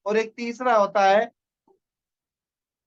और एक तीसरा होता है,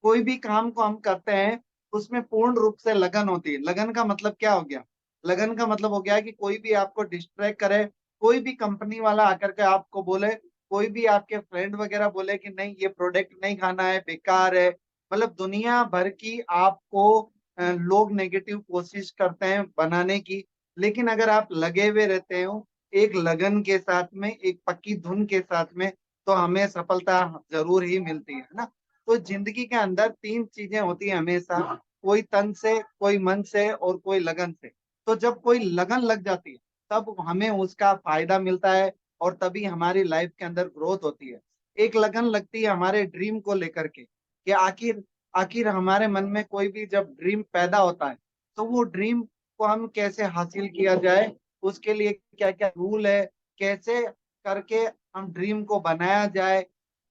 कोई भी काम को हम करते हैं उसमें पूर्ण रूप से लगन होती है। लगन का मतलब क्या हो गया? लगन का मतलब हो गया कि कोई भी आपको डिस्ट्रैक्ट करे, कोई भी कंपनी वाला आकर के आपको बोले, कोई भी आपके फ्रेंड वगैरह बोले कि नहीं ये प्रोडक्ट नहीं खाना है, बेकार है, मतलब दुनिया भर की आपको लोग नेगेटिव कोशिश करते हैं बनाने की। लेकिन अगर आप लगे हुए रहते हो एक लगन के साथ में, एक पक्की धुन के साथ में, तो हमें सफलता जरूर ही मिलती है ना। तो जिंदगी के अंदर तीन चीजें होती है हमेशा, कोई तन से, कोई मन से, और कोई लगन से। तो जब कोई लगन लग जाती है तब हमें उसका फायदा मिलता है, और तभी हमारी लाइफ के अंदर ग्रोथ होती है। एक लगन लगती है हमारे ड्रीम को लेकर के, कि आखिर आखिर हमारे मन में कोई भी जब ड्रीम पैदा होता है तो वो ड्रीम को हम कैसे हासिल किया जाए, उसके लिए क्या क्या रूल है, कैसे करके हम ड्रीम को बनाया जाए।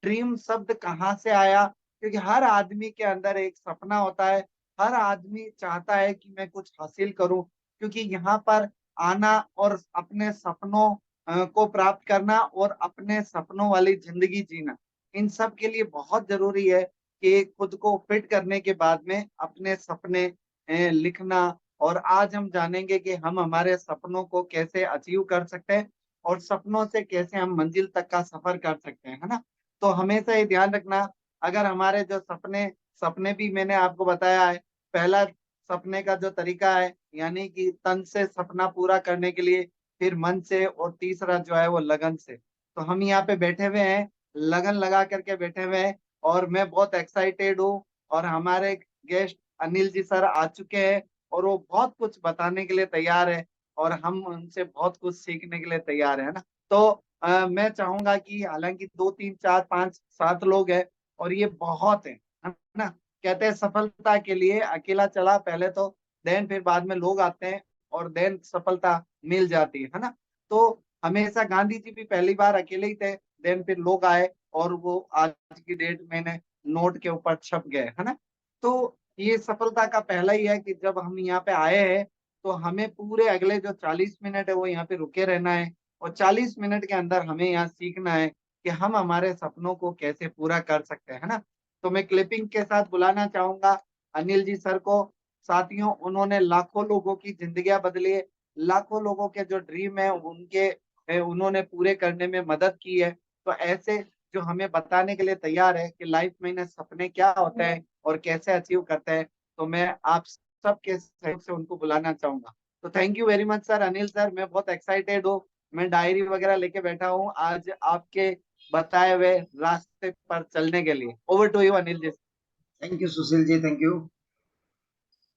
ड्रीम शब्द कहाँ से आया? क्योंकि हर आदमी के अंदर एक सपना होता है, हर आदमी चाहता है कि मैं कुछ हासिल करूं, क्योंकि यहाँ पर आना और अपने सपनों को प्राप्त करना और अपने सपनों वाली जिंदगी जीना, इन सब के लिए बहुत जरूरी है कि खुद को फिट करने के बाद में अपने सपने लिखना। और आज हम जानेंगे कि हम हमारे सपनों को कैसे अचीव कर सकते हैं, और सपनों से कैसे हम मंजिल तक का सफर कर सकते हैं, है ना। तो हमेशा ये ध्यान रखना, अगर हमारे जो सपने सपने भी मैंने आपको बताया है, पहला सपने का जो तरीका है यानी कि तन से सपना पूरा करने के लिए, फिर मन से, और तीसरा जो है वो लगन से। तो हम यहाँ पे बैठे हुए हैं, लगन लगा करके बैठे हुए हैं, और मैं बहुत एक्साइटेड हूँ। और हमारे गेस्ट अनिल जी सर आ चुके हैं, और वो बहुत कुछ बताने के लिए तैयार है, और हम उनसे बहुत कुछ सीखने के लिए तैयार है ना। तो मैं चाहूंगा कि हालांकि दो तीन चार पांच सात लोग हैं, और ये बहुत है ना। कहते हैं सफलता के लिए अकेला चला पहले तो, देन फिर बाद में लोग आते हैं, और देन सफलता मिल जाती है ना। तो हमेशा गांधी जी भी पहली बार अकेले ही थे, देन फिर लोग आए, और वो आज की डेट में नोट के ऊपर छप गए, है ना। तो ये सफलता का पहला ही है कि जब हम यहाँ पे आए हैं तो हमें पूरे अगले जो 40 मिनट है वो यहाँ पे रुके रहना है, और 40 मिनट के अंदर हमें यहाँ सीखना है कि हम हमारे सपनों को कैसे पूरा कर सकते हैं, है ना। तो मैं क्लिपिंग के साथ बुलाना चाहूंगा अनिल जी सर को। साथियों, उन्होंने लाखों लोगों की जिंदगियां बदली है, लाखों लोगों के जो ड्रीम है उनके उन्होंने पूरे करने में मदद की है। तो ऐसे जो हमें बताने के लिए तैयार है कि लाइफ में इन्हें सपने क्या होते हैं और कैसे अचीव करते हैं, तो मैं आप सबके सहयोग से उनको बुलाना चाहूंगा। तो thank you very much sir, Anil sir, मैं बहुत एक्साइटेड हूँ। मैं डायरी वगैरह लेके बैठा हूँ आज आपके बताए हुए रास्ते पर चलने के लिए। Over to you Anil ji. Thank you Sushil ji, thank you.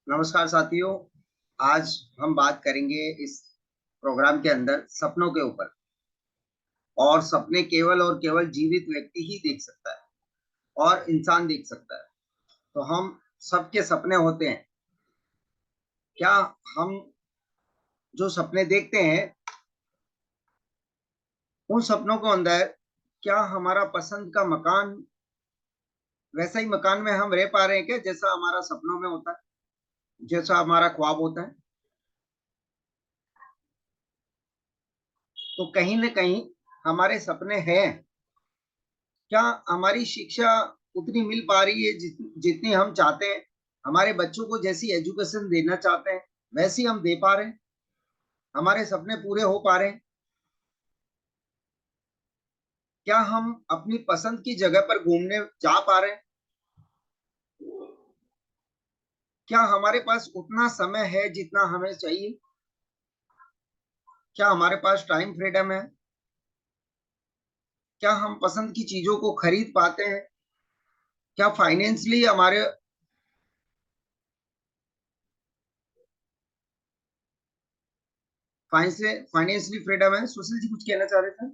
नमस्कार साथियों, आज हम बात करेंगे इस प्रोग्राम के अंदर सपनों के ऊपर। और सपने केवल और केवल जीवित व्यक्ति ही देख सकता है और इंसान देख सकता है। तो हम सबके सपने होते हैं। क्या हम जो सपने देखते हैं उन सपनों को अंदर, क्या हमारा पसंद का मकान, वैसा ही मकान में हम रह पा रहे हैं क्या जैसा हमारा सपनों में होता है, जैसा हमारा ख्वाब होता है? तो कहीं ना कहीं हमारे सपने हैं। क्या हमारी शिक्षा उतनी मिल पा रही है जितनी हम चाहते हैं? हमारे बच्चों को जैसी एजुकेशन देना चाहते हैं वैसी हम दे पा रहे हैं? हमारे सपने पूरे हो पा रहे हैं? क्या हम अपनी पसंद की जगह पर घूमने जा पा रहे हैं? क्या हमारे पास उतना समय है जितना हमें चाहिए? क्या हमारे पास टाइम फ्रीडम है? क्या हम पसंद की चीजों को खरीद पाते हैं? क्या फाइनेंशियली हमारे फाइनेंशियली फ्रीडम है? सुशील जी कुछ कहना चाह रहे थे?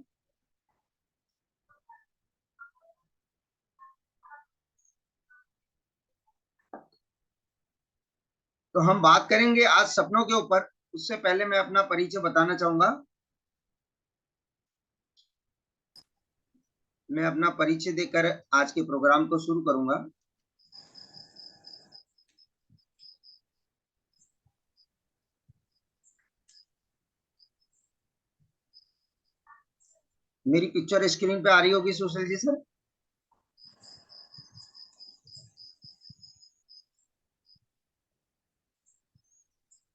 तो हम बात करेंगे आज सपनों के ऊपर। उससे पहले मैं अपना परिचय बताना चाहूंगा। मैं अपना परिचय देकर आज के प्रोग्राम को शुरू करूंगा। मेरी पिक्चर स्क्रीन पे आ रही होगी सुशील जी सर?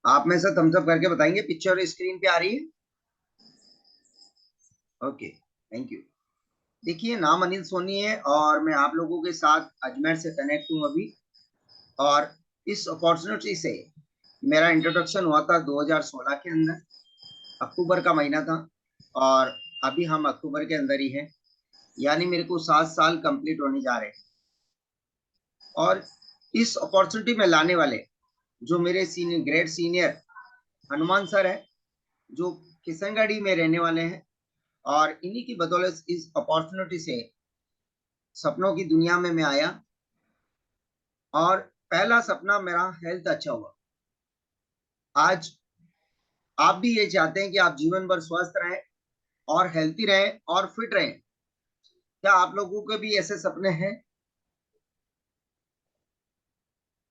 आप में से थम्स अप करके बताएंगे पिक्चर स्क्रीन पे आ रही है? Okay, thank you. देखिए, नाम अनिल सोनी है और मैं आप लोगों के साथ अजमेर से कनेक्ट हूँ अभी। और इस अपॉर्चुनिटी से मेरा इंट्रोडक्शन हुआ था 2016 के अंदर, अक्टूबर का महीना था। और अभी हम अक्टूबर के अंदर ही हैं, यानी मेरे को 7 साल कंप्लीट होने जा रहे हैं। और इस अपॉर्चुनिटी में लाने वाले जो मेरे senior, great senior Hanuman sir है, जो किशनगढ़ी में रहने वाले हैं। और इन्हीं की बदौलत इस अपॉर्चुनिटी से सपनों की दुनिया में मैं आया। और पहला सपना मेरा हेल्थ अच्छा हुआ। आज आप भी ये चाहते हैं कि आप जीवन भर स्वस्थ रहें और हेल्थी रहें और फिट रहें। क्या आप लोगों के भी ऐसे सपने हैं?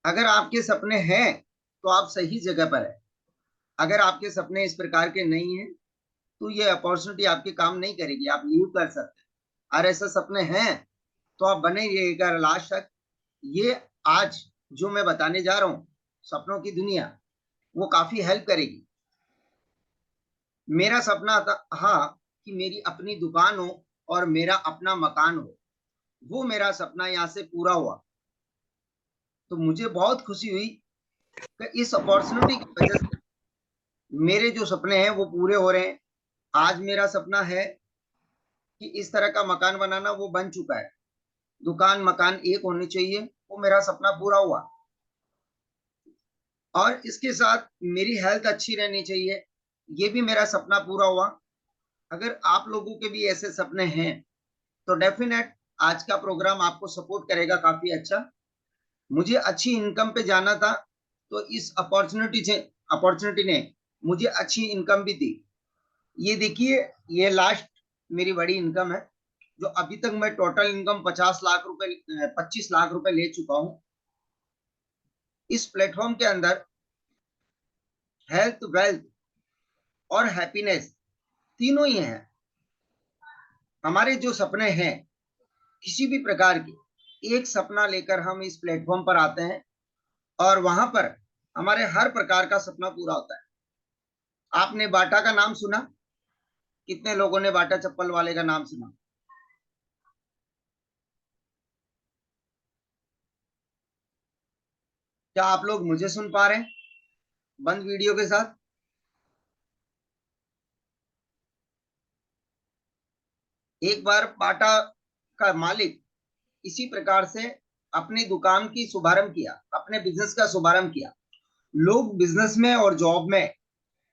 अगर आपके सपने हैं तो आप सही जगह पर हैं। अगर आपके सपने इस प्रकार के नहीं हैं तो ये अपॉर्चुनिटी आपके काम नहीं करेगी, आप लीव कर सकते हैं। और ऐसे सपने हैं तो आप बने रहिएगा लास्ट तक। ये आज जो मैं बताने जा रहा हूँ, सपनों की दुनिया, वो काफी हेल्प करेगी। मेरा सपना था, हाँ, कि मेरी अपनी दुकान हो और मेरा अपना मकान हो। वो मेरा सपना यहाँ से पूरा हुआ। तो मुझे बहुत खुशी हुई कि इस अपॉर्चुनिटी की वजह से मेरे जो सपने हैं वो पूरे हो रहे हैं। आज मेरा सपना है कि इस तरह का मकान बनाना, वो बन चुका है। दुकान मकान एक होने चाहिए, वो मेरा सपना पूरा हुआ। और इसके साथ मेरी हेल्थ अच्छी रहनी चाहिए, ये भी मेरा सपना पूरा हुआ। अगर आप लोगों के भी ऐसे सपने हैं तो डेफिनेट आज का प्रोग्राम आपको सपोर्ट करेगा काफी अच्छा। मुझे अच्छी इनकम पे जाना था, तो इस अपॉर्चुनिटी ने मुझे अच्छी इनकम भी दी। ये देखिए, ये लास्ट मेरी बड़ी इनकम है, जो अभी तक मैं टोटल इनकम 25 लाख रुपए ले चुका हूं। इस प्लेटफॉर्म के अंदर हेल्थ, वेल्थ और हैप्पीनेस तीनों ही हैं। हमारे जो सपने हैं किसी भी प्रकार के, एक सपना लेकर हम इस प्लेटफॉर्म पर आते हैं और वहां पर हमारे हर प्रकार का सपना पूरा होता है। आपने बाटा का नाम सुना? कितने लोगों ने बाटा चप्पल वाले का नाम सुना? क्या आप लोग मुझे सुन पा रहे हैं बंद वीडियो के साथ? एक बार बाटा का मालिक इसी प्रकार से अपनी दुकान की शुभारंभ किया, अपने बिजनेस का शुभारंभ किया। लोग बिजनेस में और जॉब में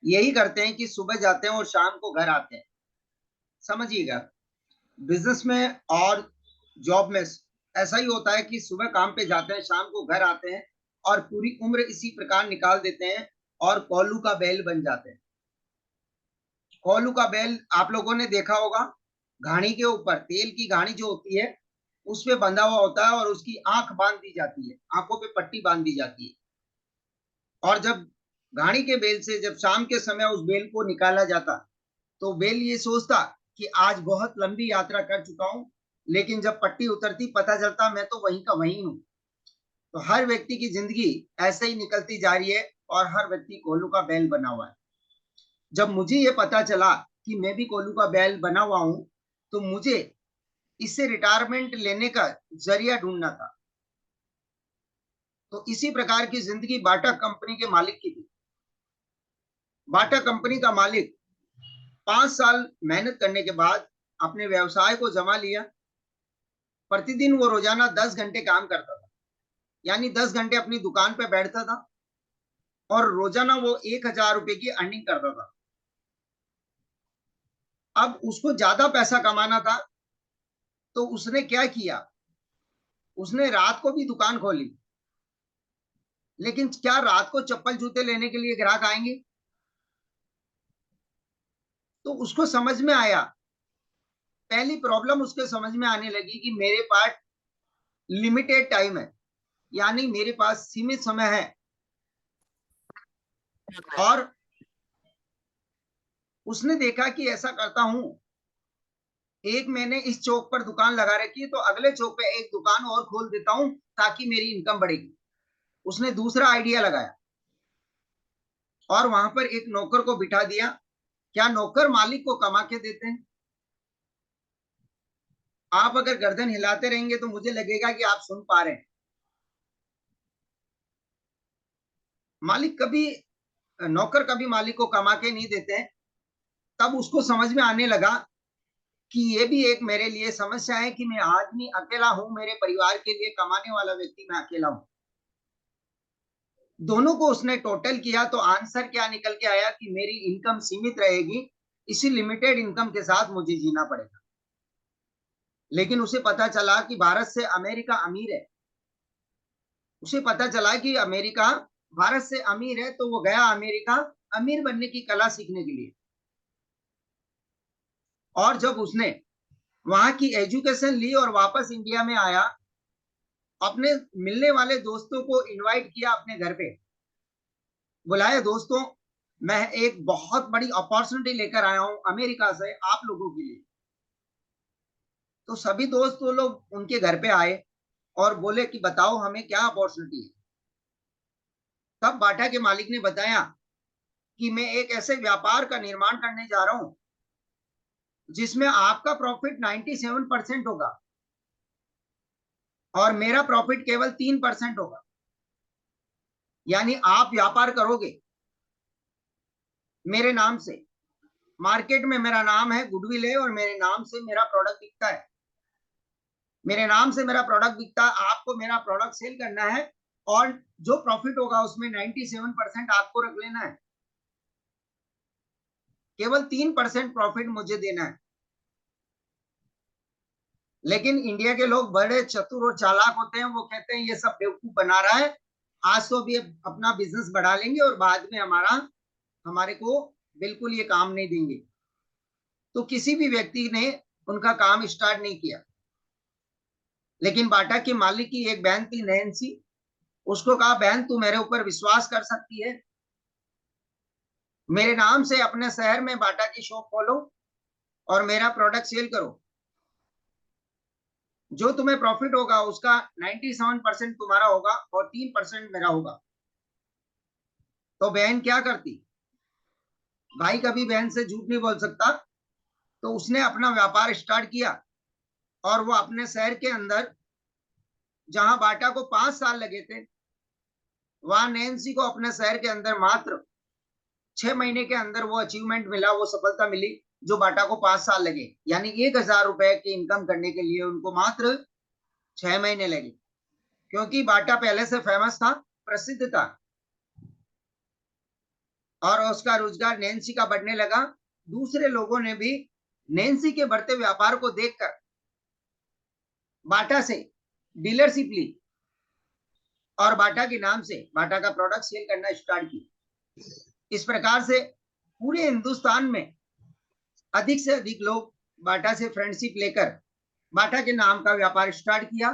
यही करते हैं कि सुबह जाते हैं और शाम को घर आते हैं। समझिएगा, बिजनेस में और जॉब में ऐसा ही होता है कि सुबह काम पे जाते हैं, शाम को घर आते हैं और पूरी उम्र इसी प्रकार निकाल देते हैं और कोल्लू का बैल बन जाते हैं। कोल्लू का बैल आप लोगों ने देखा होगा, घानी के ऊपर तेल की घानी जो होती है उस पे बंधा हुआ होता है और उसकी आंख बांध दी जाती है, आंखों पे पट्टी बांध दी जाती है। और जब घानी के बैल से जब शाम के समय उस बैल को निकाला जाता, तो बैल ये सोचता कि आज बहुत लंबी यात्रा कर चुका हूं, लेकिन जब पट्टी उतरती पता चलता मैं तो वहीं का वहीं हूं। तो हर व्यक्ति की जिंदगी ऐसे ही निकलती जा रही है और हर व्यक्ति कोल्लू का बैल बना हुआ है। जब मुझे ये पता चला कि मैं भी कोल्लू का बैल बना हुआ हूं, तो मुझे इससे रिटायरमेंट लेने का जरिया ढूंढना था। तो इसी प्रकार की जिंदगी बाटा कंपनी के मालिक की थी। बाटा कंपनी का मालिक 5 साल मेहनत करने के बाद अपने व्यवसाय को जमा लिया। प्रतिदिन वो रोजाना 10 घंटे काम करता था, यानी 10 घंटे अपनी दुकान पे बैठता था और रोजाना वो 1,000 रुपए की अर्निंग करता था। अब उसको ज्यादा पैसा कमाना था, तो उसने क्या किया, उसने रात को भी दुकान खोली। लेकिन क्या रात को चप्पल जूते लेने के लिए ग्राहक आएंगे? तो उसको समझ में आया, पहली प्रॉब्लम उसके समझ में आने लगी कि मेरे पास लिमिटेड टाइम है, यानी मेरे पास सीमित समय है। और उसने देखा कि ऐसा करता हूं, एक मैंने इस चौक पर दुकान लगा रखी है, तो अगले चौक पे एक दुकान और खोल देता हूं ताकि मेरी इनकम बढ़ेगी। उसने दूसरा आइडिया लगाया और वहां पर एक नौकर को बिठा दिया। क्या नौकर मालिक को कमा के देते हैं? आप अगर गर्दन हिलाते रहेंगे तो मुझे लगेगा कि आप सुन पा रहे हैं। मालिक कभी, नौकर कभी मालिक को कमा के नहीं देते हैं। तब उसको समझ में आने लगा कि ये भी एक मेरे लिए समस्या है कि मैं आदमी अकेला हूं, मेरे परिवार के लिए कमाने वाला व्यक्ति मैं अकेला हूं। दोनों को उसने टोटल किया तो आंसर क्या निकल के आया कि मेरी इनकम सीमित रहेगी, इसी लिमिटेड इनकम के साथ मुझे जीना पड़ेगा। लेकिन उसे पता चला कि भारत से अमेरिका अमीर है। उसे पता चला कि अमेरिका भारत से अमीर है, तो वो गया अमेरिका अमीर बनने की कला सीखने के लिए। और जब उसने वहां की एजुकेशन ली और वापस इंडिया में आया, अपने मिलने वाले दोस्तों को इनवाइट किया अपने घर पे, बुलाया, दोस्तों मैं एक बहुत बड़ी अपॉर्चुनिटी लेकर आया हूं अमेरिका से आप लोगों के लिए। तो सभी दोस्त वो लोग उनके घर पे आए और बोले कि बताओ हमें क्या अपॉर्चुनिटी है। तब बाटा के मालिक ने बताया कि मैं एक ऐसे व्यापार का निर्माण करने जा रहा हूं जिसमें आपका प्रॉफिट 97% होगा और मेरा प्रॉफिट केवल 3% होगा। यानी आप व्यापार करोगे मेरे नाम से, मार्केट में मेरा नाम है, गुडविल है, और मेरे नाम से मेरा प्रोडक्ट बिकता है। मेरे नाम से मेरा प्रोडक्ट बिकता है, आपको मेरा प्रोडक्ट सेल करना है और जो प्रॉफिट होगा उसमें 97% आपको रख लेना है, केवल 3% प्रॉफिट मुझे देना है। लेकिन इंडिया के लोग बड़े चतुर और चालाक होते हैं, वो कहते हैं ये सब बेवकूफ बना रहा है, आज तो भी अपना बिजनेस बढ़ा लेंगे और बाद में हमारे को बिल्कुल ये काम नहीं देंगे। तो किसी भी व्यक्ति ने उनका काम स्टार्ट नहीं किया। लेकिन बाटा के मालिक की एक बहन थी नैन्सी, उसको कहा बहन तू मेरे ऊपर विश्वास कर सकती है, मेरे नाम से अपने शहर में बाटा की शॉप खोलो और मेरा प्रोडक्ट सेल करो, जो तुम्हें प्रॉफिट होगा उसका 97% तुम्हारा होगा और 3% मेरा होगा। तो बहन क्या करती, भाई कभी बहन से झूठ नहीं बोल सकता, तो उसने अपना व्यापार स्टार्ट किया और वो अपने शहर के अंदर, जहां बाटा को 5 साल लगे थे, वहां नैन्सी को अपने शहर के अंदर मात्र 6 महीने के अंदर वो अचीवमेंट मिला, वो सफलता मिली जो बाटा को 5 साल लगे। यानी 1,000 रुपए की इनकम करने के लिए उनको मात्र 6 महीने लगे, क्योंकि बाटा पहले से फेमस था, प्रसिद्ध था, और उसका रोजगार नैन्सी का बढ़ने लगा। दूसरे लोगों ने भी नैन्सी के बढ़ते व्यापार को देखकर बाटा से डीलरशिप ली और बाटा के नाम से बाटा का प्रोडक्ट सेल करना स्टार्ट किया। इस प्रकार से पूरे हिंदुस्तान में अधिक से अधिक लोग बाटा से फ्रेंडशिप लेकर बाटा के नाम का व्यापार स्टार्ट किया।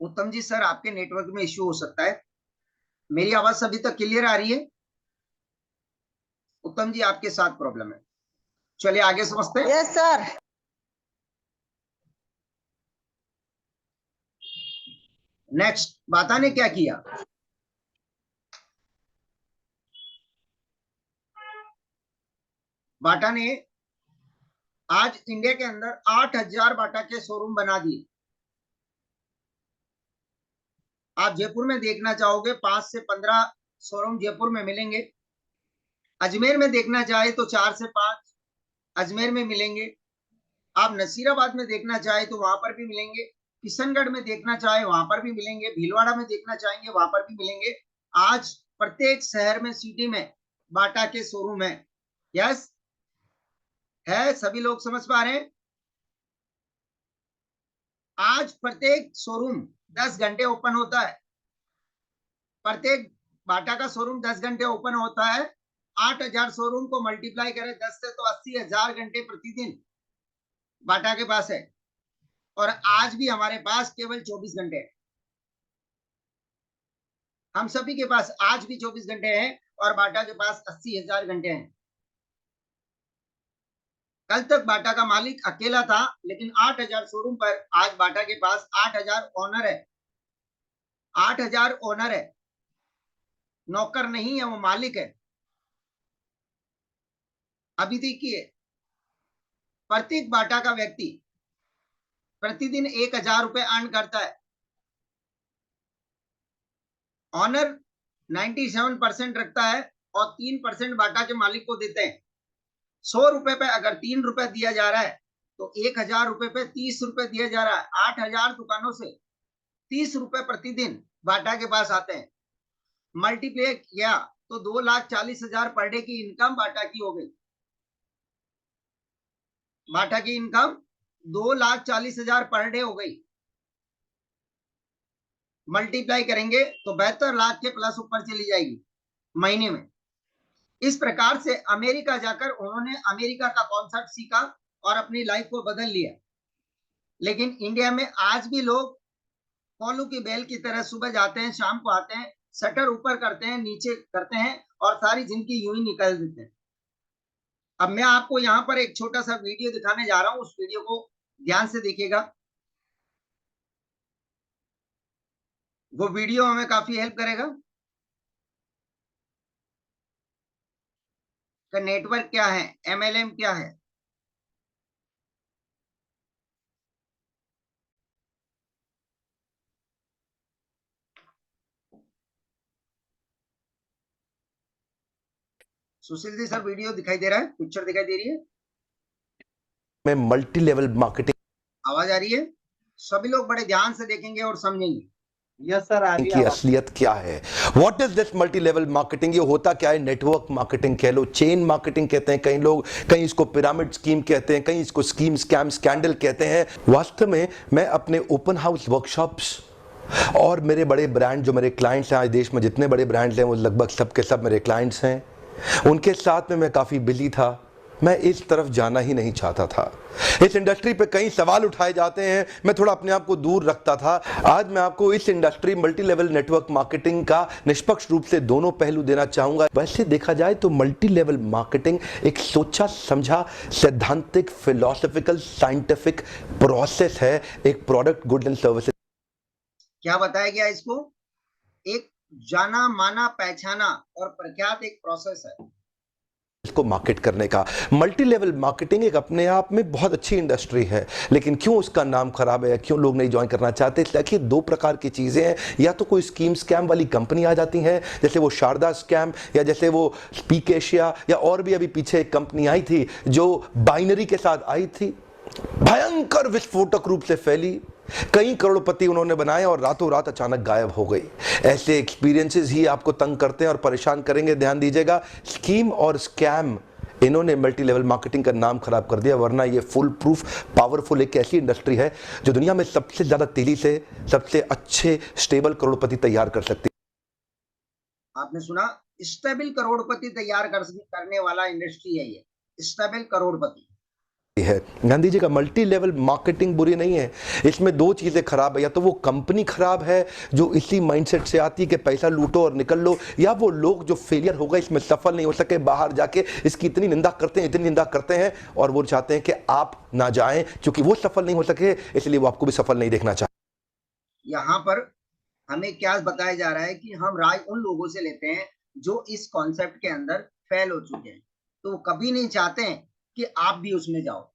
उत्तम जी सर, आपके नेटवर्क में इश्यू हो सकता है, मेरी आवाज सभी तक क्लियर आ रही है? उत्तम जी आपके साथ प्रॉब्लम है, चलिए आगे समझते हैं। Yes sir. नेक्स्ट, बाटा ने क्या किया, बाटा ने आज इंडिया के अंदर 8,000 बाटा के शोरूम बना दिए। आप जयपुर में देखना चाहोगे 5 से 15 शोरूम जयपुर में मिलेंगे। अजमेर में देखना चाहे तो 4 से 5 अजमेर में मिलेंगे। आप नसीराबाद में देखना चाहे तो वहां पर भी मिलेंगे। किशनगढ़ में देखना चाहे वहां पर भी मिलेंगे। भीलवाड़ा में देखना चाहेंगे वहां पर भी मिलेंगे। आज प्रत्येक शहर में, सिटी में बाटा के शोरूम है। यस है, सभी लोग समझ पा रहे हैं? आज प्रत्येक शोरूम 10 घंटे ओपन होता है। प्रत्येक बाटा का शोरूम 10 घंटे ओपन होता है। 8,000 शोरूम को मल्टीप्लाई करें 10 से तो 80,000 घंटे प्रतिदिन बाटा के पास है। और आज भी हमारे पास केवल 24 घंटे है। हम सभी के पास आज भी 24 घंटे हैं और बाटा के पास 80,000 घंटे हैं। कल तक बाटा का मालिक अकेला था, लेकिन 8,000 शोरूम पर आज बाटा के पास 8,000 ओनर है। 8,000 ओनर है, नौकर नहीं है, वो मालिक है। अभी देखिए, प्रत्येक बाटा का व्यक्ति प्रतिदिन 1,000 रुपए अर्न करता है। ऑनर 97% रखता है और 3% बाटा के मालिक को देते हैं। 100 रुपए पे अगर 3 रुपए दिया जा रहा है तो 1,000 रुपए पे 30 रुपए दिया जा रहा है। 8,000 दुकानों से 30 रुपए प्रतिदिन बाटा के पास आते हैं। मल्टीप्लाई किया तो 2,40,000 पर डे की इनकम बाटा की हो गई। बाटा की इनकम 2,40,000 पर डे हो गई। मल्टीप्लाई करेंगे तो 72 लाख के प्लस ऊपर चली जाएगी महीने में। इस प्रकार से अमेरिका जाकर उन्होंने अमेरिका का कॉन्सेप्ट सीखा और अपनी लाइफ को बदल लिया। लेकिन इंडिया में आज भी लोग कोलू की बैल की तरह सुबह जाते हैं, शाम को आते हैं, शटर ऊपर करते हैं, नीचे करते हैं और सारी जिंदगी यूं ही निकाल देते हैं। अब मैं आपको यहाँ पर एक छोटा सा वीडियो दिखाने जा रहा हूं, उस वीडियो को ध्यान से देखिएगा। वो वीडियो हमें काफी हेल्प करेगा। का नेटवर्क क्या है, एमएलएम क्या है। सुशील जी सर, वीडियो दिखाई दे रहा है, पिक्चर दिखाई दे रही है में मल्टी लेवल मार्केटिंग आवाज आ रही है? सभी लोग बड़े ध्यान से देखेंगे और समझेंगे। यस सर, आ रही की है। असलियत क्या है, what is this multi level marketing, ये होता क्या है। नेटवर्क मार्केटिंग कह लो, चेन मार्केटिंग कहते हैं कई लोग, कहीं इसको पिरामिड स्कीम कहते हैं, कहीं इसको स्कीम स्कैम स्कैंडल कहते हैं। वास्तव में मैं अपने ओपन हाउस वर्कशॉप्स और मेरे बड़े ब्रांड जो मेरे क्लाइंट्स हैं, आज देश में जितने बड़े ब्रांड्स हैं वो लगभग सब के सब मेरे क्लाइंट्स हैं, उनके साथ में मैं काफ़ी बिजी था। मैं इस तरफ जाना ही नहीं चाहता था। इस इंडस्ट्री पे कई सवाल उठाए जाते हैं, मैं थोड़ा अपने आप को दूर रखता था। आज मैं आपको इस industry multi level network marketing का निष्पक्ष रूप से दोनों पहलू देना चाहूंगा। वैसे देखा जाए तो मल्टी लेवल मार्केटिंग एक सोचा समझा सैद्धांतिक फिलोसॉफिकल साइंटिफिक प्रोसेस है, एक प्रोडक्ट गुड एंड सर्विसेज। क्या बताया गया इसको? एक जाना माना पहचाना और प्रख्यात एक प्रोसेस है इसको मार्केट करने का। मल्टी लेवल मार्केटिंग एक अपने आप में बहुत अच्छी इंडस्ट्री है, लेकिन क्यों उसका नाम खराब है, क्यों लोग नहीं ज्वाइन करना चाहते? देखिए, दो प्रकार की चीजें हैं। या तो कोई स्कीम स्कैम वाली कंपनी आ जाती है, जैसे वो शारदा स्कैम, या जैसे वो स्पीक एशिया, या और भी अभी पीछे एक कंपनी आई थी जो बाइनरी के साथ आई थी, भयंकर विस्फोटक रूप से फैली, कई करोड़पति उन्होंने बनाए और रातों रात अचानक गायब हो गई। ऐसे एक्सपीरियंसेस ही आपको तंग करते हैं और परेशान करेंगे। ध्यान दीजिएगा, स्कीम और स्कैम इन्होंने मल्टी लेवल मार्केटिंग का नाम खराब कर दिया, वरना ये फुल प्रूफ पावरफुल एक ऐसी इंडस्ट्री है जो दुनिया में सबसे ज्यादा तेजी से सबसे अच्छे स्टेबल करोड़पति तैयार कर सकती है। आपने सुना, स्टेबल करोड़पति तैयार करने वाला इंडस्ट्री है ये, स्टेबल करोड़पति है। गांधी जी का मल्टी लेवल मार्केटिंग बुरी नहीं है, इसमें दो चीजें खराब है। या तो वो कंपनी खराब है जो इसी माइंडसेट से आती है कि पैसा लूटो और निकल लो, या वो लोग जो फेलियर हो गए, इसमें सफल नहीं हो सके, बाहर जाके इसकी इतनी निंदा करते हैं, इतनी निंदा करते हैं, और वो चाहते हैं कि आप ना जाएं क्योंकि वो सफल नहीं हो सके, इसलिए वो आपको भी सफल नहीं देखना चाहते। यहाँ पर हमें क्या बताया जा रहा है कि हम राय उन लोगों से लेते हैं जो इस कॉन्सेप्ट के अंदर फेल हो चुके हैं, तो वो कभी नहीं चाहते हैं कि आप भी उसमें जाओ।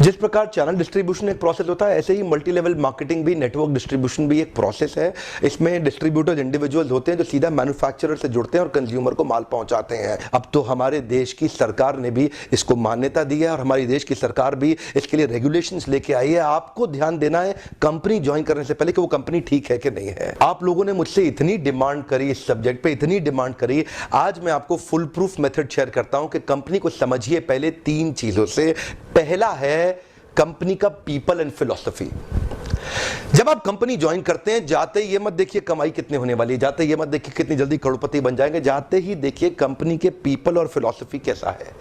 जिस प्रकार चैनल डिस्ट्रीब्यूशन एक प्रोसेस होता है, ऐसे ही मल्टी लेवल मार्केटिंग भी, नेटवर्क डिस्ट्रीब्यूशन भी एक प्रोसेस है। इसमें डिस्ट्रीब्यूटर्स इंडिविजुअल्स होते हैं जो सीधा मैन्युफैक्चरर से जुड़ते हैं और कंज्यूमर को माल पहुंचाते हैं। अब तो हमारे देश की सरकार ने भी इसको मान्यता दी है और हमारी देश की सरकार भी इसके लिए रेगुलेशंस लेके आई है। आपको ध्यान देना है कंपनी ज्वाइन करने से पहले कि वो कंपनी ठीक है कि नहीं है। आप लोगों ने मुझसे इतनी डिमांड करी इस सब्जेक्ट पे, इतनी डिमांड करी, आज मैं आपको फुल प्रूफ मेथड शेयर करता हूं कि कंपनी को समझिए पहले तीन चीजों से। पहला है कंपनी का पीपल एंड फिलॉसफी। जब आप कंपनी ज्वाइन करते हैं, जाते ही ये मत देखिए कमाई कितनी होने वाली है, जाते ही ये मत देखिए कितनी जल्दी करोड़पति बन जाएंगे, जाते ही देखिए कंपनी के पीपल और फिलॉसफी कैसा है।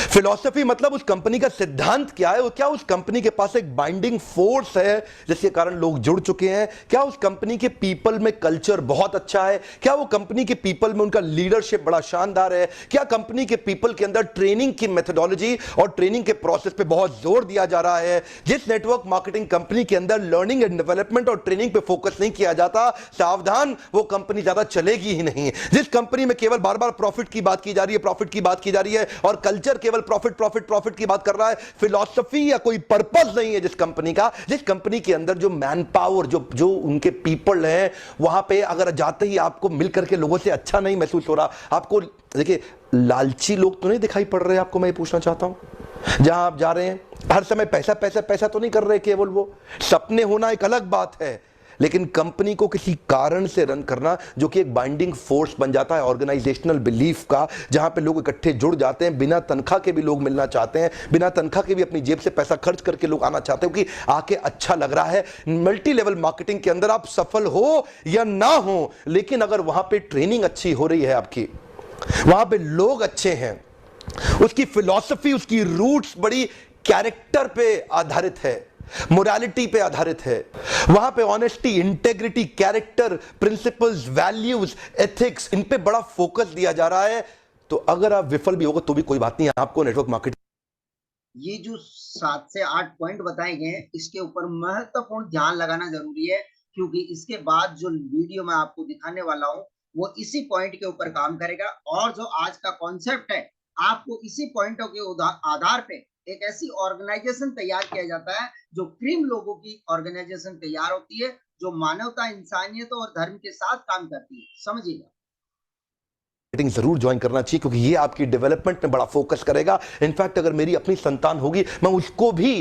फिलॉसफी मतलब उस कंपनी का सिद्धांत क्या है, क्या उस कंपनी के पास एक बाइंडिंग फोर्स है जिसके कारण लोग जुड़ चुके हैं, क्या उस कंपनी के पीपल में कल्चर बहुत अच्छा है, क्या वो कंपनी के पीपल में उनका लीडरशिप बड़ा शानदार है, क्या कंपनी के पीपल के अंदर ट्रेनिंग की मेथोडोलॉजी और ट्रेनिंग के प्रोसेस पे बहुत जोर दिया जा रहा है। जिस नेटवर्क मार्केटिंग कंपनी के अंदर लर्निंग डेवलपमेंट और ट्रेनिंग पे फोकस नहीं किया जाता, सावधान, वो कंपनी ज्यादा चलेगी ही नहीं। जिस कंपनी में केवल बार बार प्रॉफिट की बात की जा रही है, प्रॉफिट की बात की जा रही है और कल्चर केवल प्रॉफिट प्रॉफिट प्रॉफिट की बात कर रहा है, फिलॉसफी या कोई पर्पस नहीं है जिस कंपनी का, जिस कंपनी के अंदर जो मैन पावर, जो उनके पीपल हैं, वहां पे अगर जाते ही आपको मिलकर के लोगों से अच्छा नहीं महसूस हो रहा, आपको देखिए लालची लोग तो नहीं दिखाई पड़ रहे आपको, मैं ये पूछना चाहता हूं। जहां आप जा रहे हैं हर समय पैसा पैसा पैसा तो नहीं कर रहे केवल, वो सपने होना एक अलग बात है, लेकिन कंपनी को किसी कारण से रन करना जो कि एक बाइंडिंग फोर्स बन जाता है ऑर्गेनाइजेशनल बिलीफ का, जहां पे लोग इकट्ठे जुड़ जाते हैं, बिना तनख्वाह के भी लोग मिलना चाहते हैं, बिना तनख्वाह के भी अपनी जेब से पैसा खर्च करके लोग आना चाहते हैं कि आके अच्छा लग रहा है। मल्टी लेवल मार्केटिंग के अंदर आप सफल हो या ना हो, लेकिन अगर वहां पे ट्रेनिंग अच्छी हो रही है आपकी, वहां पे लोग अच्छे हैं, उसकी फिलॉसफी, उसकी रूट्स बड़ी कैरेक्टर पे आधारित है, मोरालिटी पे आधारित है, वहां पे honesty, integrity, character, principles, values, ethics, इन पे बड़ा फोकस दिया जा रहा है, तो अगर आप विफल भी होगा तो भी कोई बात नहीं, आपको नेटवर्क मार्केटिंग। ये जो 7 से 8 पॉइंट बताए गए हैं, इसके ऊपर महत्वपूर्ण ध्यान लगाना जरूरी है, क्योंकि इसके बाद जो वीडियो मैं आपको दिखाने वाला हूं वो इसी पॉइंट के ऊपर काम करेगा, और जो आज का कॉन्सेप्ट है आपको इसी पॉइंटों के आधार पे एक ऐसी ऑर्गेनाइजेशन तैयार किया जाता है जो क्रीम लोगों की ऑर्गेनाइजेशन तैयार होती है, जो मानवता, इंसानियत और धर्म के साथ काम करती है। समझिएगा, मीटिंग जरूर ज्वाइन करना चाहिए, क्योंकि ये आपकी डेवलपमेंट में बड़ा फोकस करेगा। इनफैक्ट अगर मेरी अपनी संतान होगी, मैं उसको भी